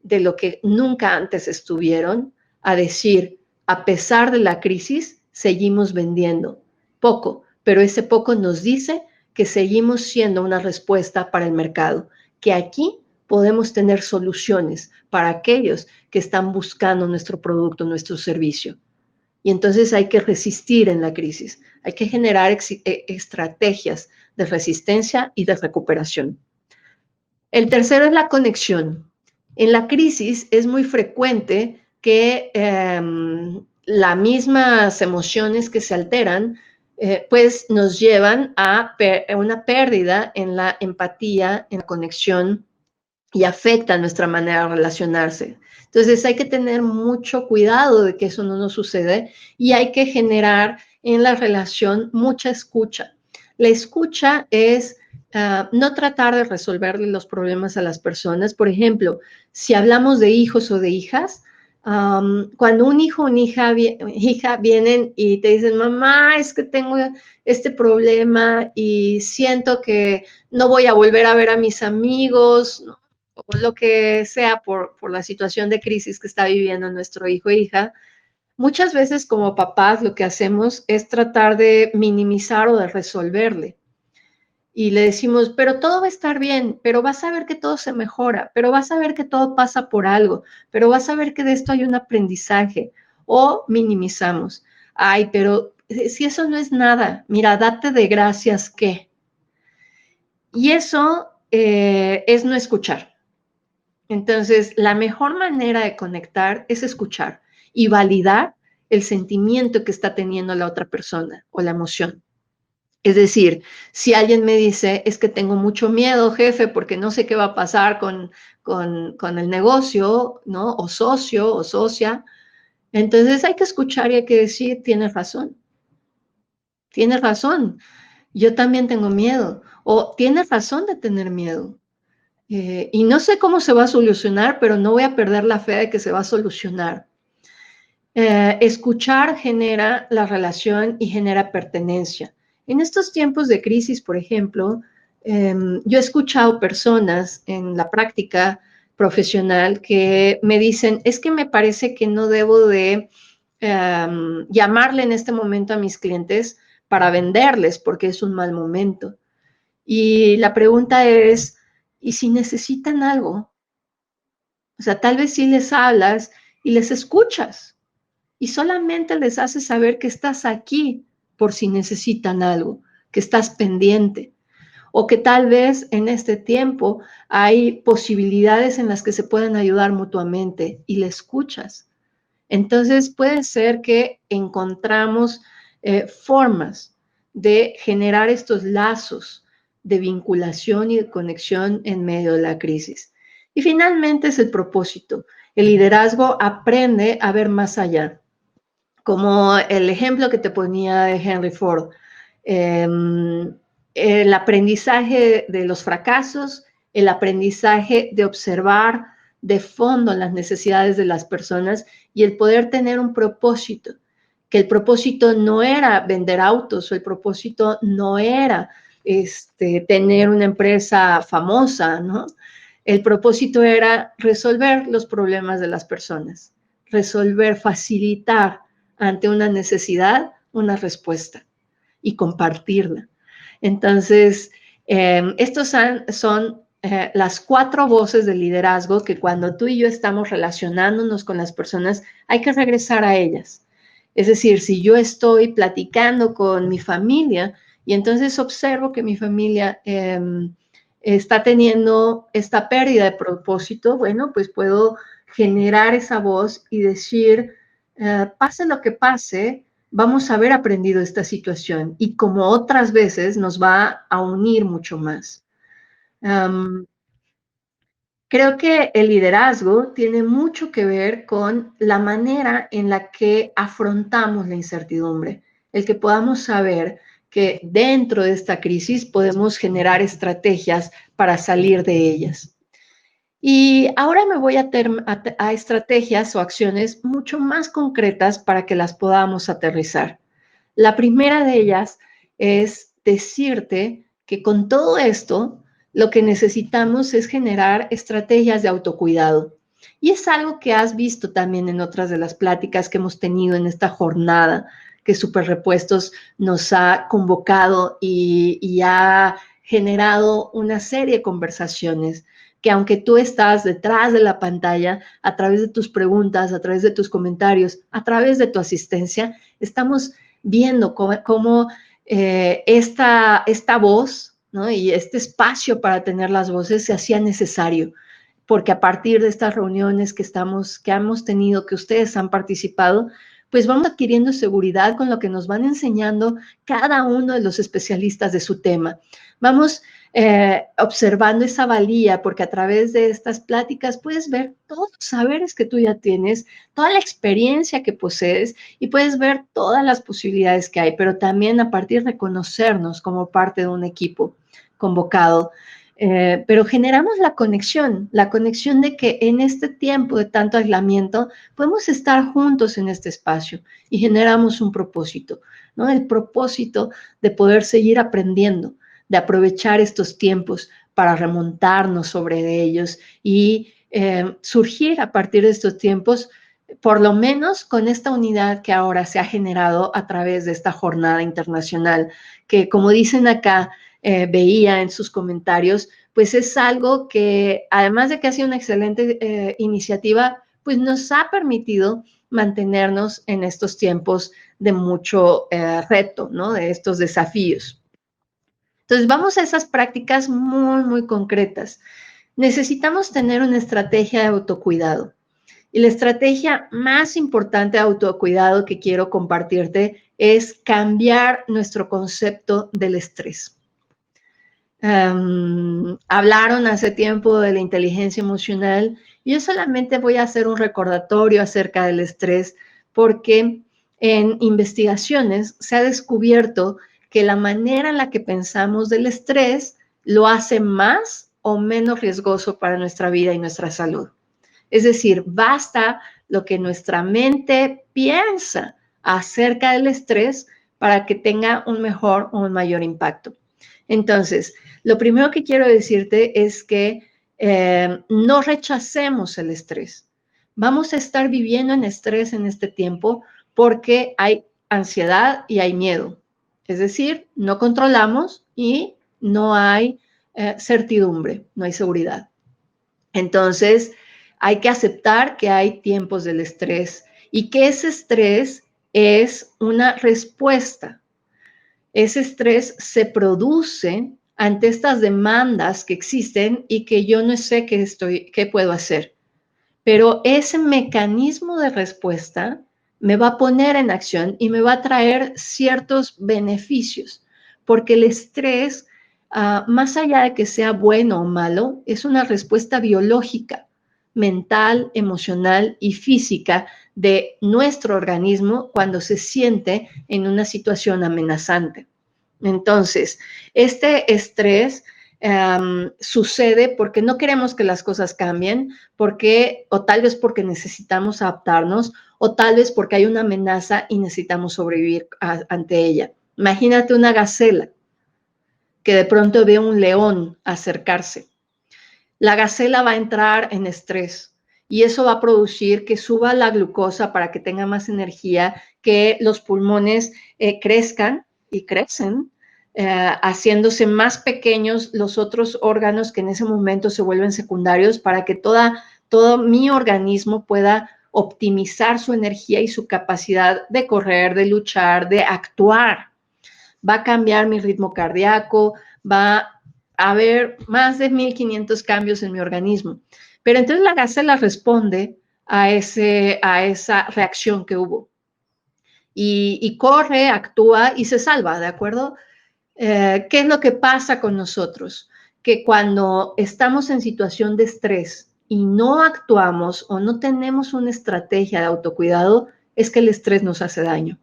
de lo que nunca antes estuvieron, a decir, a pesar de la crisis, seguimos vendiendo poco, pero ese poco nos dice que seguimos siendo una respuesta para el mercado, que aquí podemos tener soluciones para aquellos que están buscando nuestro producto, nuestro servicio. Y entonces hay que resistir en la crisis, hay que generar estrategias de resistencia y de recuperación. El tercero es la conexión. En la crisis es muy frecuente que las mismas emociones que se alteran pues nos llevan a una pérdida en la empatía, en la conexión y afecta nuestra manera de relacionarse. Entonces hay que tener mucho cuidado de que eso no nos suceda y hay que generar en la relación mucha escucha. La escucha es no tratar de resolverle los problemas a las personas. Por ejemplo, si hablamos de hijos o de hijas, cuando un hijo o una hija vienen y te dicen, mamá, es que tengo este problema y siento que no voy a volver a ver a mis amigos, ¿no? O lo que sea por la situación de crisis que está viviendo nuestro hijo o hija, muchas veces como papás lo que hacemos es tratar de minimizar o de resolverle. Y le decimos, pero todo va a estar bien, pero vas a ver que todo se mejora, pero vas a ver que todo pasa por algo, pero vas a ver que de esto hay un aprendizaje. O minimizamos, ay, pero si eso no es nada, mira, date de gracias que. Y eso es no escuchar. Entonces, la mejor manera de conectar es escuchar y validar el sentimiento que está teniendo la otra persona o la emoción. Es decir, si alguien me dice, es que tengo mucho miedo, jefe, porque no sé qué va a pasar con el negocio, ¿no? O socio o socia, entonces hay que escuchar y hay que decir, tienes razón, yo también tengo miedo, o tienes razón de tener miedo. Y no sé cómo se va a solucionar, pero no voy a perder la fe de que se va a solucionar. Escuchar genera la relación y genera pertenencia. En estos tiempos de crisis, por ejemplo, yo he escuchado personas en la práctica profesional que me dicen, es que me parece que no debo de llamarle en este momento a mis clientes para venderles porque es un mal momento. Y la pregunta es, ¿y si necesitan algo? O sea, tal vez sí les hablas y les escuchas y solamente les haces saber que estás aquí por si necesitan algo, que estás pendiente o que tal vez en este tiempo hay posibilidades en las que se pueden ayudar mutuamente y le escuchas. Entonces puede ser que encontramos formas de generar estos lazos de vinculación y de conexión en medio de la crisis. Y finalmente es el propósito. El liderazgo aprende a ver más allá. Como el ejemplo que te ponía de Henry Ford. El aprendizaje de los fracasos, el aprendizaje de observar de fondo las necesidades de las personas y el poder tener un propósito, que el propósito no era vender autos o el propósito no era tener una empresa famosa, ¿no? El propósito era resolver los problemas de las personas, resolver, facilitar ante una necesidad una respuesta y compartirla. Entonces, Estos son las 4 voces del liderazgo que cuando tú y yo estamos relacionándonos con las personas, hay que regresar a ellas. Es decir, si yo estoy platicando con mi familia y entonces observo que mi familia está teniendo esta pérdida de propósito, bueno, pues puedo generar esa voz y decir, pase lo que pase, vamos a haber aprendido esta situación y como otras veces nos va a unir mucho más. Um, Creo que el liderazgo tiene mucho que ver con la manera en la que afrontamos la incertidumbre, el que podamos saber que dentro de esta crisis podemos generar estrategias para salir de ellas. Y ahora me voy a estrategias o acciones mucho más concretas para que las podamos aterrizar. La primera de ellas es decirte que con todo esto, lo que necesitamos es generar estrategias de autocuidado. Y es algo que has visto también en otras de las pláticas que hemos tenido en esta jornada que Super Repuestos nos ha convocado y ha generado una serie de conversaciones que aunque tú estás detrás de la pantalla, a través de tus preguntas, a través de tus comentarios, a través de tu asistencia, estamos viendo cómo esta voz, ¿no? Y este espacio para tener las voces se hacía necesario, porque a partir de estas reuniones que hemos tenido, que ustedes han participado, pues vamos adquiriendo seguridad con lo que nos van enseñando cada uno de los especialistas de su tema. Vamos observando esa valía, porque a través de estas pláticas puedes ver todos los saberes que tú ya tienes, toda la experiencia que posees y puedes ver todas las posibilidades que hay, pero también a partir de conocernos como parte de un equipo convocado. Pero generamos la conexión de que en este tiempo de tanto aislamiento podemos estar juntos en este espacio y generamos un propósito, ¿no? El propósito de poder seguir aprendiendo, de aprovechar estos tiempos para remontarnos sobre ellos y surgir a partir de estos tiempos, por lo menos con esta unidad que ahora se ha generado a través de esta jornada internacional, que como dicen acá, veía en sus comentarios, pues es algo que además de que ha sido una excelente iniciativa, pues nos ha permitido mantenernos en estos tiempos de mucho reto, ¿no? De estos desafíos. Entonces, vamos a esas prácticas muy, muy concretas. Necesitamos tener una estrategia de autocuidado. Y la estrategia más importante de autocuidado que quiero compartirte es cambiar nuestro concepto del estrés. Hablaron hace tiempo de la inteligencia emocional y yo solamente voy a hacer un recordatorio acerca del estrés porque en investigaciones se ha descubierto que la manera en la que pensamos del estrés lo hace más o menos riesgoso para nuestra vida y nuestra salud. Es decir, basta lo que nuestra mente piensa acerca del estrés para que tenga un mejor o un mayor impacto. Entonces, lo primero que quiero decirte es que no rechacemos el estrés. Vamos a estar viviendo en estrés en este tiempo porque hay ansiedad y hay miedo. Es decir, no controlamos y no hay certidumbre, no hay seguridad. Entonces, hay que aceptar que hay tiempos del estrés y que ese estrés es una respuesta. Ese estrés se produce ante estas demandas que existen y que yo no sé qué puedo hacer. Pero ese mecanismo de respuesta me va a poner en acción y me va a traer ciertos beneficios, porque el estrés, más allá de que sea bueno o malo, es una respuesta biológica, mental, emocional y física de nuestro organismo cuando se siente en una situación amenazante. Entonces, este estrés sucede porque no queremos que las cosas cambien, porque, o tal vez porque necesitamos adaptarnos, o tal vez porque hay una amenaza y necesitamos sobrevivir ante ella. Imagínate una gacela que de pronto ve un león acercarse. La gacela va a entrar en estrés y eso va a producir que suba la glucosa para que tenga más energía, que los pulmones crezcan y crecen, haciéndose más pequeños los otros órganos que en ese momento se vuelven secundarios para que todo mi organismo pueda optimizar su energía y su capacidad de correr, de luchar, de actuar. Va a cambiar mi ritmo cardíaco, va a haber más de 1500 cambios en mi organismo. Pero entonces la gacela responde a esa reacción que hubo. Y corre, actúa y se salva, ¿de acuerdo? ¿Qué es lo que pasa con nosotros? Que cuando estamos en situación de estrés y no actuamos o no tenemos una estrategia de autocuidado, es que el estrés nos hace daño.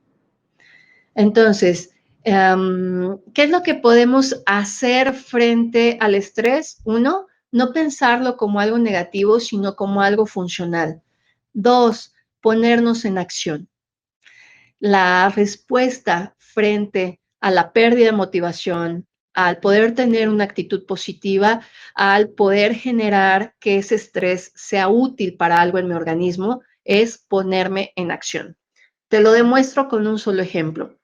Entonces, ¿qué es lo que podemos hacer frente al estrés? Uno, no pensarlo como algo negativo, sino como algo funcional. Dos, ponernos en acción. La respuesta frente a la pérdida de motivación, al poder tener una actitud positiva, al poder generar que ese estrés sea útil para algo en mi organismo, es ponerme en acción. Te lo demuestro con un solo ejemplo.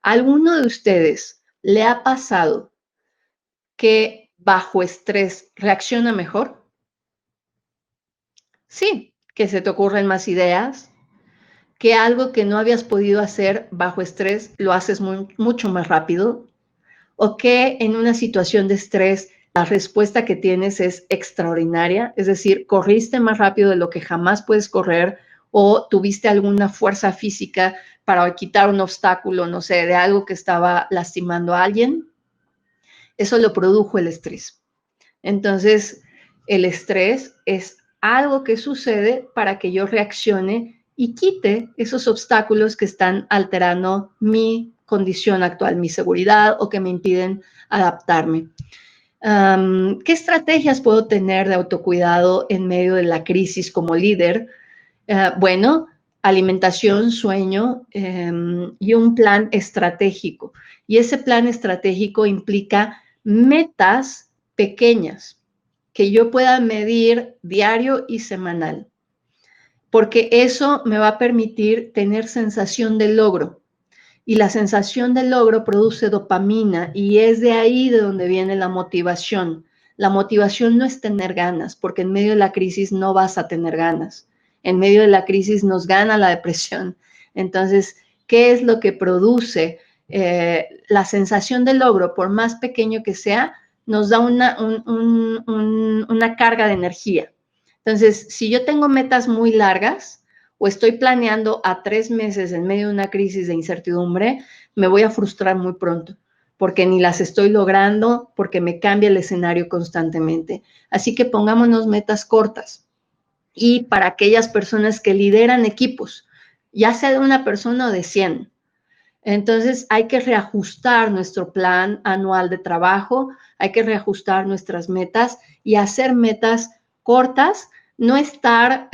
¿A alguno de ustedes le ha pasado que bajo estrés reacciona mejor? Sí, que se te ocurren más ideas, que algo que no habías podido hacer bajo estrés lo haces mucho más rápido, o que en una situación de estrés la respuesta que tienes es extraordinaria, es decir, corriste más rápido de lo que jamás puedes correr o tuviste alguna fuerza física para quitar un obstáculo, no sé, de algo que estaba lastimando a alguien. Eso lo produjo el estrés. Entonces, el estrés es algo que sucede para que yo reaccione y quite esos obstáculos que están alterando mi condición actual, mi seguridad o que me impiden adaptarme. ¿Qué estrategias puedo tener de autocuidado en medio de la crisis como líder? Bueno, alimentación, sueño y un plan estratégico. Y ese plan estratégico implica metas pequeñas que yo pueda medir diario y semanal, porque eso me va a permitir tener sensación de logro. Y la sensación de logro produce dopamina y es de ahí de donde viene la motivación. La motivación no es tener ganas, porque en medio de la crisis no vas a tener ganas. En medio de la crisis nos gana la depresión. Entonces, ¿qué es lo que produce la sensación de logro? Por más pequeño que sea, nos da una carga de energía. Entonces, si yo tengo metas muy largas, o estoy planeando a 3 meses en medio de una crisis de incertidumbre, me voy a frustrar muy pronto, porque ni las estoy logrando, porque me cambia el escenario constantemente. Así que pongámonos metas cortas. Y para aquellas personas que lideran equipos, ya sea de una persona o de 100, entonces hay que reajustar nuestro plan anual de trabajo, hay que reajustar nuestras metas y hacer metas cortas, no estar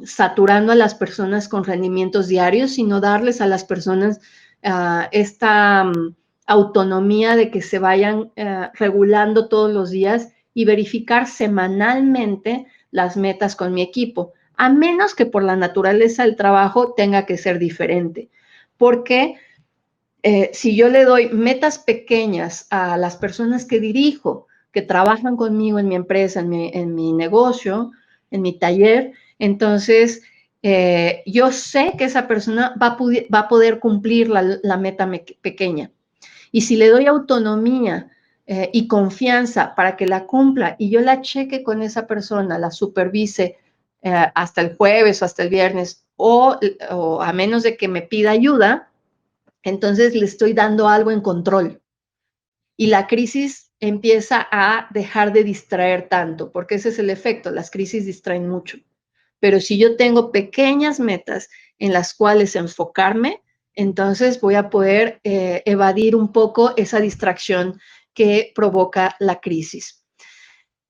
saturando a las personas con rendimientos diarios, sino darles a las personas esta autonomía de que se vayan regulando todos los días y verificar semanalmente las metas con mi equipo, a menos que por la naturaleza del trabajo tenga que ser diferente. Porque si yo le doy metas pequeñas a las personas que dirijo, que trabajan conmigo en mi empresa, en mi negocio, en mi taller, entonces yo sé que esa persona va a poder cumplir la meta pequeña. Y si le doy autonomía y confianza para que la cumpla y yo la cheque con esa persona, la supervise hasta el jueves o hasta el viernes, o a menos de que me pida ayuda, entonces le estoy dando algo en control. Y la crisis empieza a dejar de distraer tanto, porque ese es el efecto, las crisis distraen mucho. Pero si yo tengo pequeñas metas en las cuales enfocarme, entonces voy a poder evadir un poco esa distracción que provoca la crisis.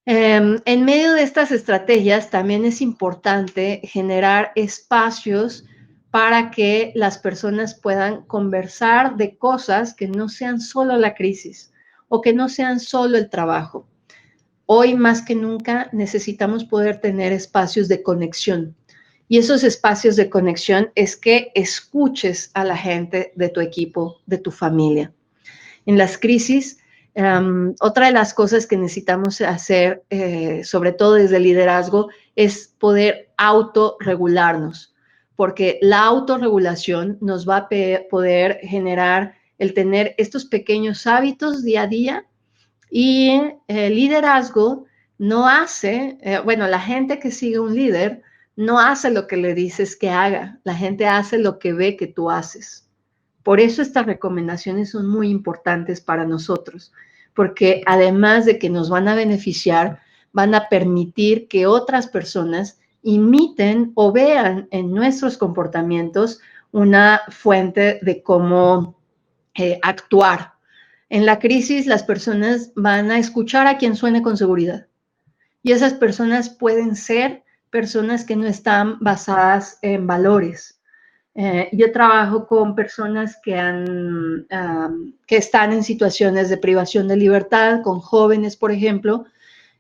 En medio de estas estrategias también es importante generar espacios para que las personas puedan conversar de cosas que no sean solo la crisis o que no sean solo el trabajo. Hoy más que nunca necesitamos poder tener espacios de conexión. Y esos espacios de conexión es que escuches a la gente de tu equipo, de tu familia. En las crisis, otra de las cosas que necesitamos hacer, sobre todo desde el liderazgo, es poder autorregularnos, porque la autorregulación nos va a poder generar el tener estos pequeños hábitos día a día, y el liderazgo no hace, bueno, la gente que sigue un líder no hace lo que le dices que haga, la gente hace lo que ve que tú haces. Por eso estas recomendaciones son muy importantes para nosotros, porque además de que nos van a beneficiar, van a permitir que otras personas imiten o vean en nuestros comportamientos una fuente de cómo actuar. En la crisis, las personas van a escuchar a quien suene con seguridad. Y esas personas pueden ser personas que no están basadas en valores. Yo trabajo con personas que están en situaciones de privación de libertad, con jóvenes, por ejemplo,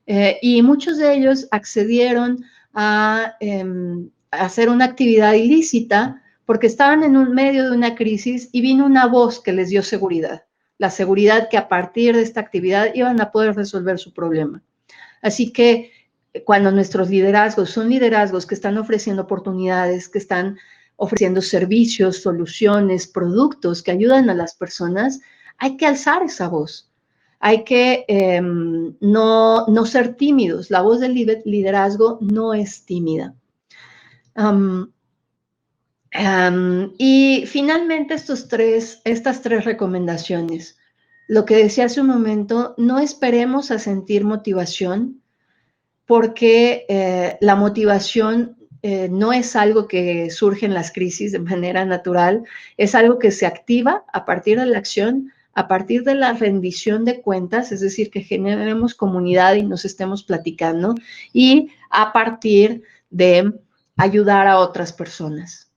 y muchos de ellos accedieron a hacer una actividad ilícita porque estaban en un medio de una crisis y vino una voz que les dio seguridad, la seguridad que a partir de esta actividad iban a poder resolver su problema. Así que cuando nuestros liderazgos son liderazgos que están ofreciendo oportunidades, que están ofreciendo servicios, soluciones, productos que ayudan a las personas, hay que alzar esa voz. Hay que no ser tímidos. La voz del liderazgo no es tímida. Y finalmente estas tres recomendaciones. Lo que decía hace un momento, no esperemos a sentir motivación, porque la motivación no es algo que surge en las crisis de manera natural, es algo que se activa a partir de la acción, a partir de la rendición de cuentas, es decir, que generemos comunidad y nos estemos platicando, y a partir de ayudar a otras personas.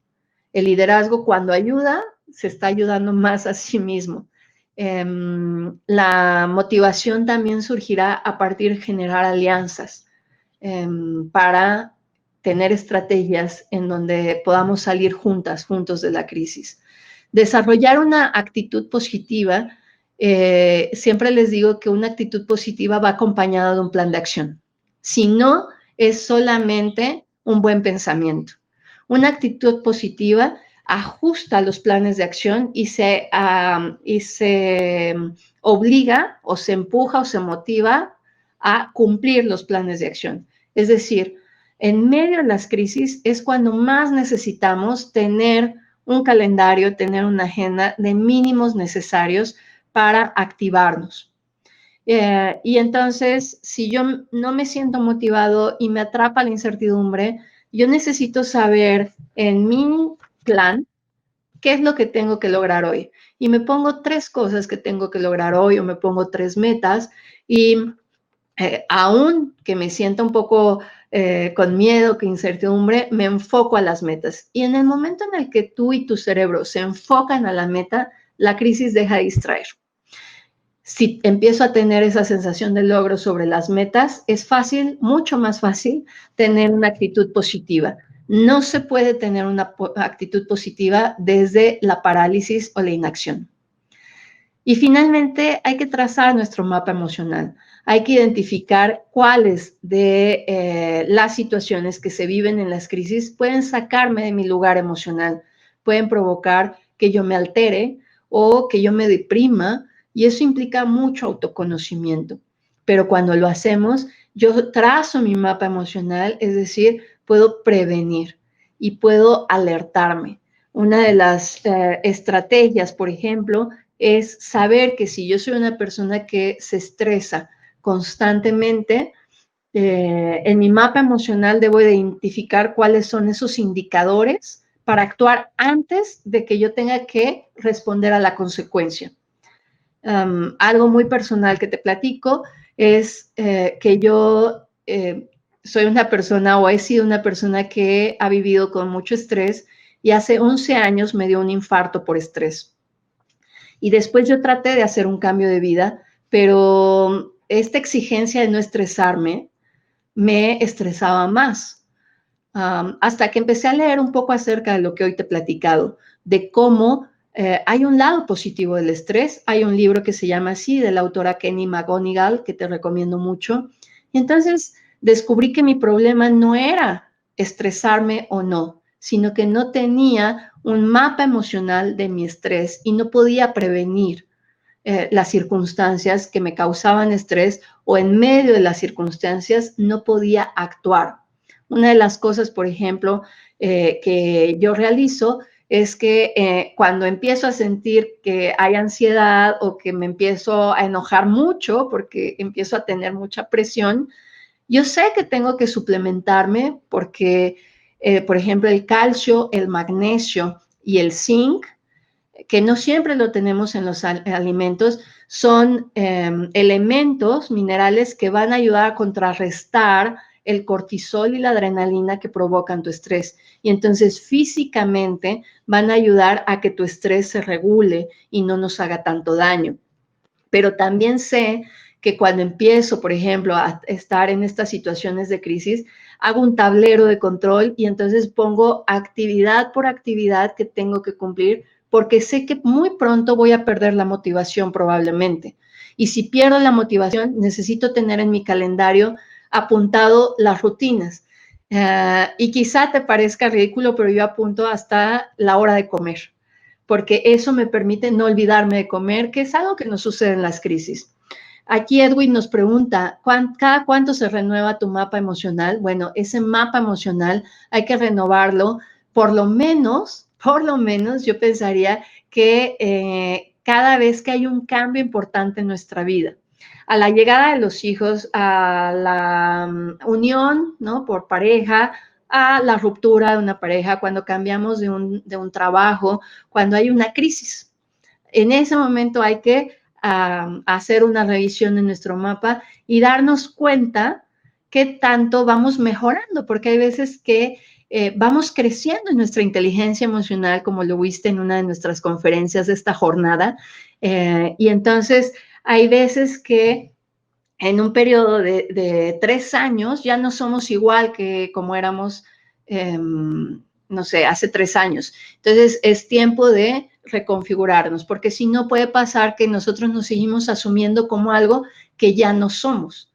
El liderazgo, cuando ayuda, se está ayudando más a sí mismo. La motivación también surgirá a partir de generar alianzas para tener estrategias en donde podamos salir juntos de la crisis. Desarrollar una actitud positiva, siempre les digo que una actitud positiva va acompañada de un plan de acción. Si no, es solamente un buen pensamiento. Una actitud positiva ajusta los planes de acción y se obliga o se empuja o se motiva a cumplir los planes de acción. Es decir, en medio de las crisis es cuando más necesitamos tener un calendario, tener una agenda de mínimos necesarios para activarnos. Y entonces, si yo no me siento motivado y me atrapa la incertidumbre, yo necesito saber en mi plan qué es lo que tengo que lograr hoy. Y me pongo 3 cosas que tengo que lograr hoy, o me pongo 3 metas, y aún que me sienta un poco con miedo, con incertidumbre, me enfoco a las metas. Y en el momento en el que tú y tu cerebro se enfocan a la meta, la crisis deja de distraer. Si empiezo a tener esa sensación de logro sobre las metas, es fácil, mucho más fácil, tener una actitud positiva. No se puede tener una actitud positiva desde la parálisis o la inacción. Y finalmente, hay que trazar nuestro mapa emocional. Hay que identificar cuáles de las situaciones que se viven en las crisis pueden sacarme de mi lugar emocional, pueden provocar que yo me altere o que yo me deprima, y eso implica mucho autoconocimiento. Pero cuando lo hacemos, yo trazo mi mapa emocional, es decir, puedo prevenir y puedo alertarme. Una de las estrategias, por ejemplo, es saber que si yo soy una persona que se estresa constantemente, en mi mapa emocional debo identificar cuáles son esos indicadores para actuar antes de que yo tenga que responder a la consecuencia. Algo muy personal que te platico es que yo soy una persona, o he sido una persona que ha vivido con mucho estrés, y hace 11 años me dio un infarto por estrés. Y después yo traté de hacer un cambio de vida, pero esta exigencia de no estresarme me estresaba más. Hasta que empecé a leer un poco acerca de lo que hoy te he platicado, de cómo hay un lado positivo del estrés. Hay un libro que se llama así, de la autora Kenny McGonigal, que te recomiendo mucho. Y entonces descubrí que mi problema no era estresarme o no, sino que no tenía un mapa emocional de mi estrés y no podía prevenir las circunstancias que me causaban estrés, o en medio de las circunstancias no podía actuar. Una de las cosas, por ejemplo, que yo realizo es que cuando empiezo a sentir que hay ansiedad o que me empiezo a enojar mucho porque empiezo a tener mucha presión, yo sé que tengo que suplementarme porque, por ejemplo, el calcio, el magnesio y el zinc, que no siempre lo tenemos en los alimentos, son elementos minerales que van a ayudar a contrarrestar el cortisol y la adrenalina que provocan tu estrés. Y entonces físicamente van a ayudar a que tu estrés se regule y no nos haga tanto daño. Pero también sé que cuando empiezo, por ejemplo, a estar en estas situaciones de crisis, hago un tablero de control y entonces pongo actividad por actividad que tengo que cumplir, porque sé que muy pronto voy a perder la motivación probablemente. Y si pierdo la motivación, necesito tener en mi calendario apuntado las rutinas. Y quizá te parezca ridículo, pero yo apunto hasta la hora de comer, porque eso me permite no olvidarme de comer, que es algo que nos sucede en las crisis. Aquí Edwin nos pregunta, ¿cada cuánto se renueva tu mapa emocional? Bueno, ese mapa emocional hay que renovarlo por lo menos, yo pensaría que cada vez que hay un cambio importante en nuestra vida. A la llegada de los hijos, a la unión, ¿no? Por pareja, a la ruptura de una pareja, cuando cambiamos de un trabajo, cuando hay una crisis. En ese momento hay que hacer una revisión en nuestro mapa y darnos cuenta qué tanto vamos mejorando, porque hay veces que vamos creciendo en nuestra inteligencia emocional, como lo viste en una de nuestras conferencias de esta jornada, y entonces hay veces que en un periodo de 3 años ya no somos igual que como éramos, no sé, hace 3 años. Entonces es tiempo de reconfigurarnos, porque si no puede pasar que nosotros nos seguimos asumiendo como algo que ya no somos.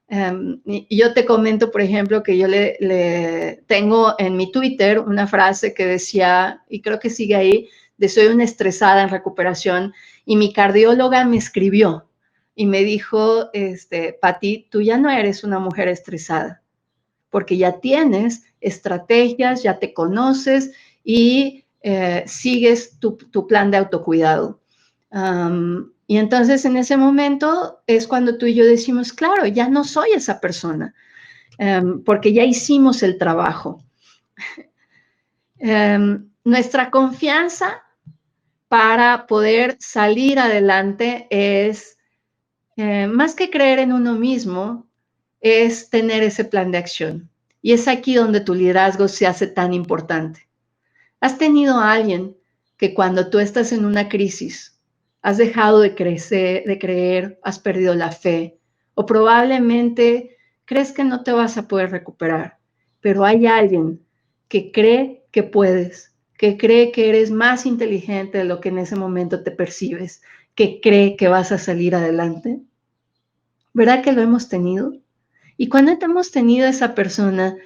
Y yo te comento, por ejemplo, que yo le tengo en mi Twitter una frase que decía, y creo que sigue ahí, de soy una estresada en recuperación, y mi cardióloga me escribió y me dijo, Pati, tú ya no eres una mujer estresada, porque ya tienes estrategias, ya te conoces y sigues tu plan de autocuidado. Y entonces en ese momento es cuando tú y yo decimos, claro, ya no soy esa persona, porque ya hicimos el trabajo. Nuestra confianza para poder salir adelante es, más que creer en uno mismo, es tener ese plan de acción. Y es aquí donde tu liderazgo se hace tan importante. ¿Has tenido a alguien que cuando tú estás en una crisis, has dejado de crecer, de creer, has perdido la fe, o probablemente crees que no te vas a poder recuperar, pero hay alguien que cree que puedes, que cree que eres más inteligente de lo que en ese momento te percibes, que cree que vas a salir adelante? ¿Verdad que lo hemos tenido? Y cuando hemos tenido esa persona,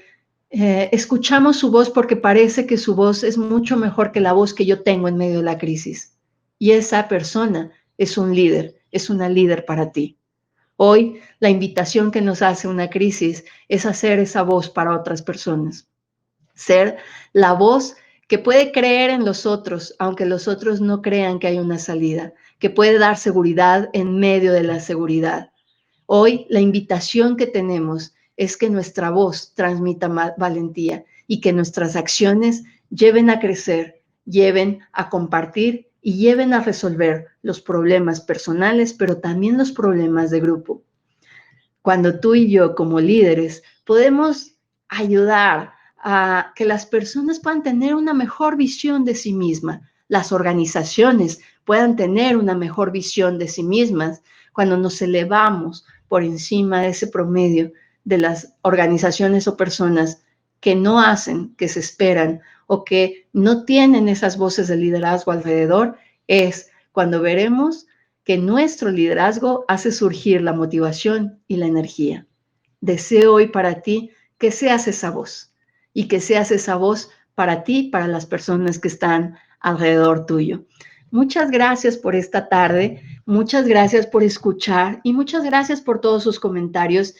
escuchamos su voz porque parece que su voz es mucho mejor que la voz que yo tengo en medio de la crisis. Y esa persona es un líder, es una líder para ti. Hoy, la invitación que nos hace una crisis es hacer esa voz para otras personas. Ser la voz que puede creer en los otros, aunque los otros no crean que hay una salida, que puede dar seguridad en medio de la seguridad. Hoy la invitación que tenemos es que nuestra voz transmita valentía y que nuestras acciones lleven a crecer, lleven a compartir y lleven a resolver los problemas personales, pero también los problemas de grupo. Cuando tú y yo como líderes podemos ayudar a que las personas puedan tener una mejor visión de sí mismas, las organizaciones puedan tener una mejor visión de sí mismas, cuando nos elevamos por encima de ese promedio de las organizaciones o personas que no hacen, que se esperan o que no tienen esas voces de liderazgo alrededor, es cuando veremos que nuestro liderazgo hace surgir la motivación y la energía. Deseo hoy para ti que seas esa voz y que seas esa voz para ti, para las personas que están alrededor tuyo. Muchas gracias por esta tarde, muchas gracias por escuchar y muchas gracias por todos sus comentarios.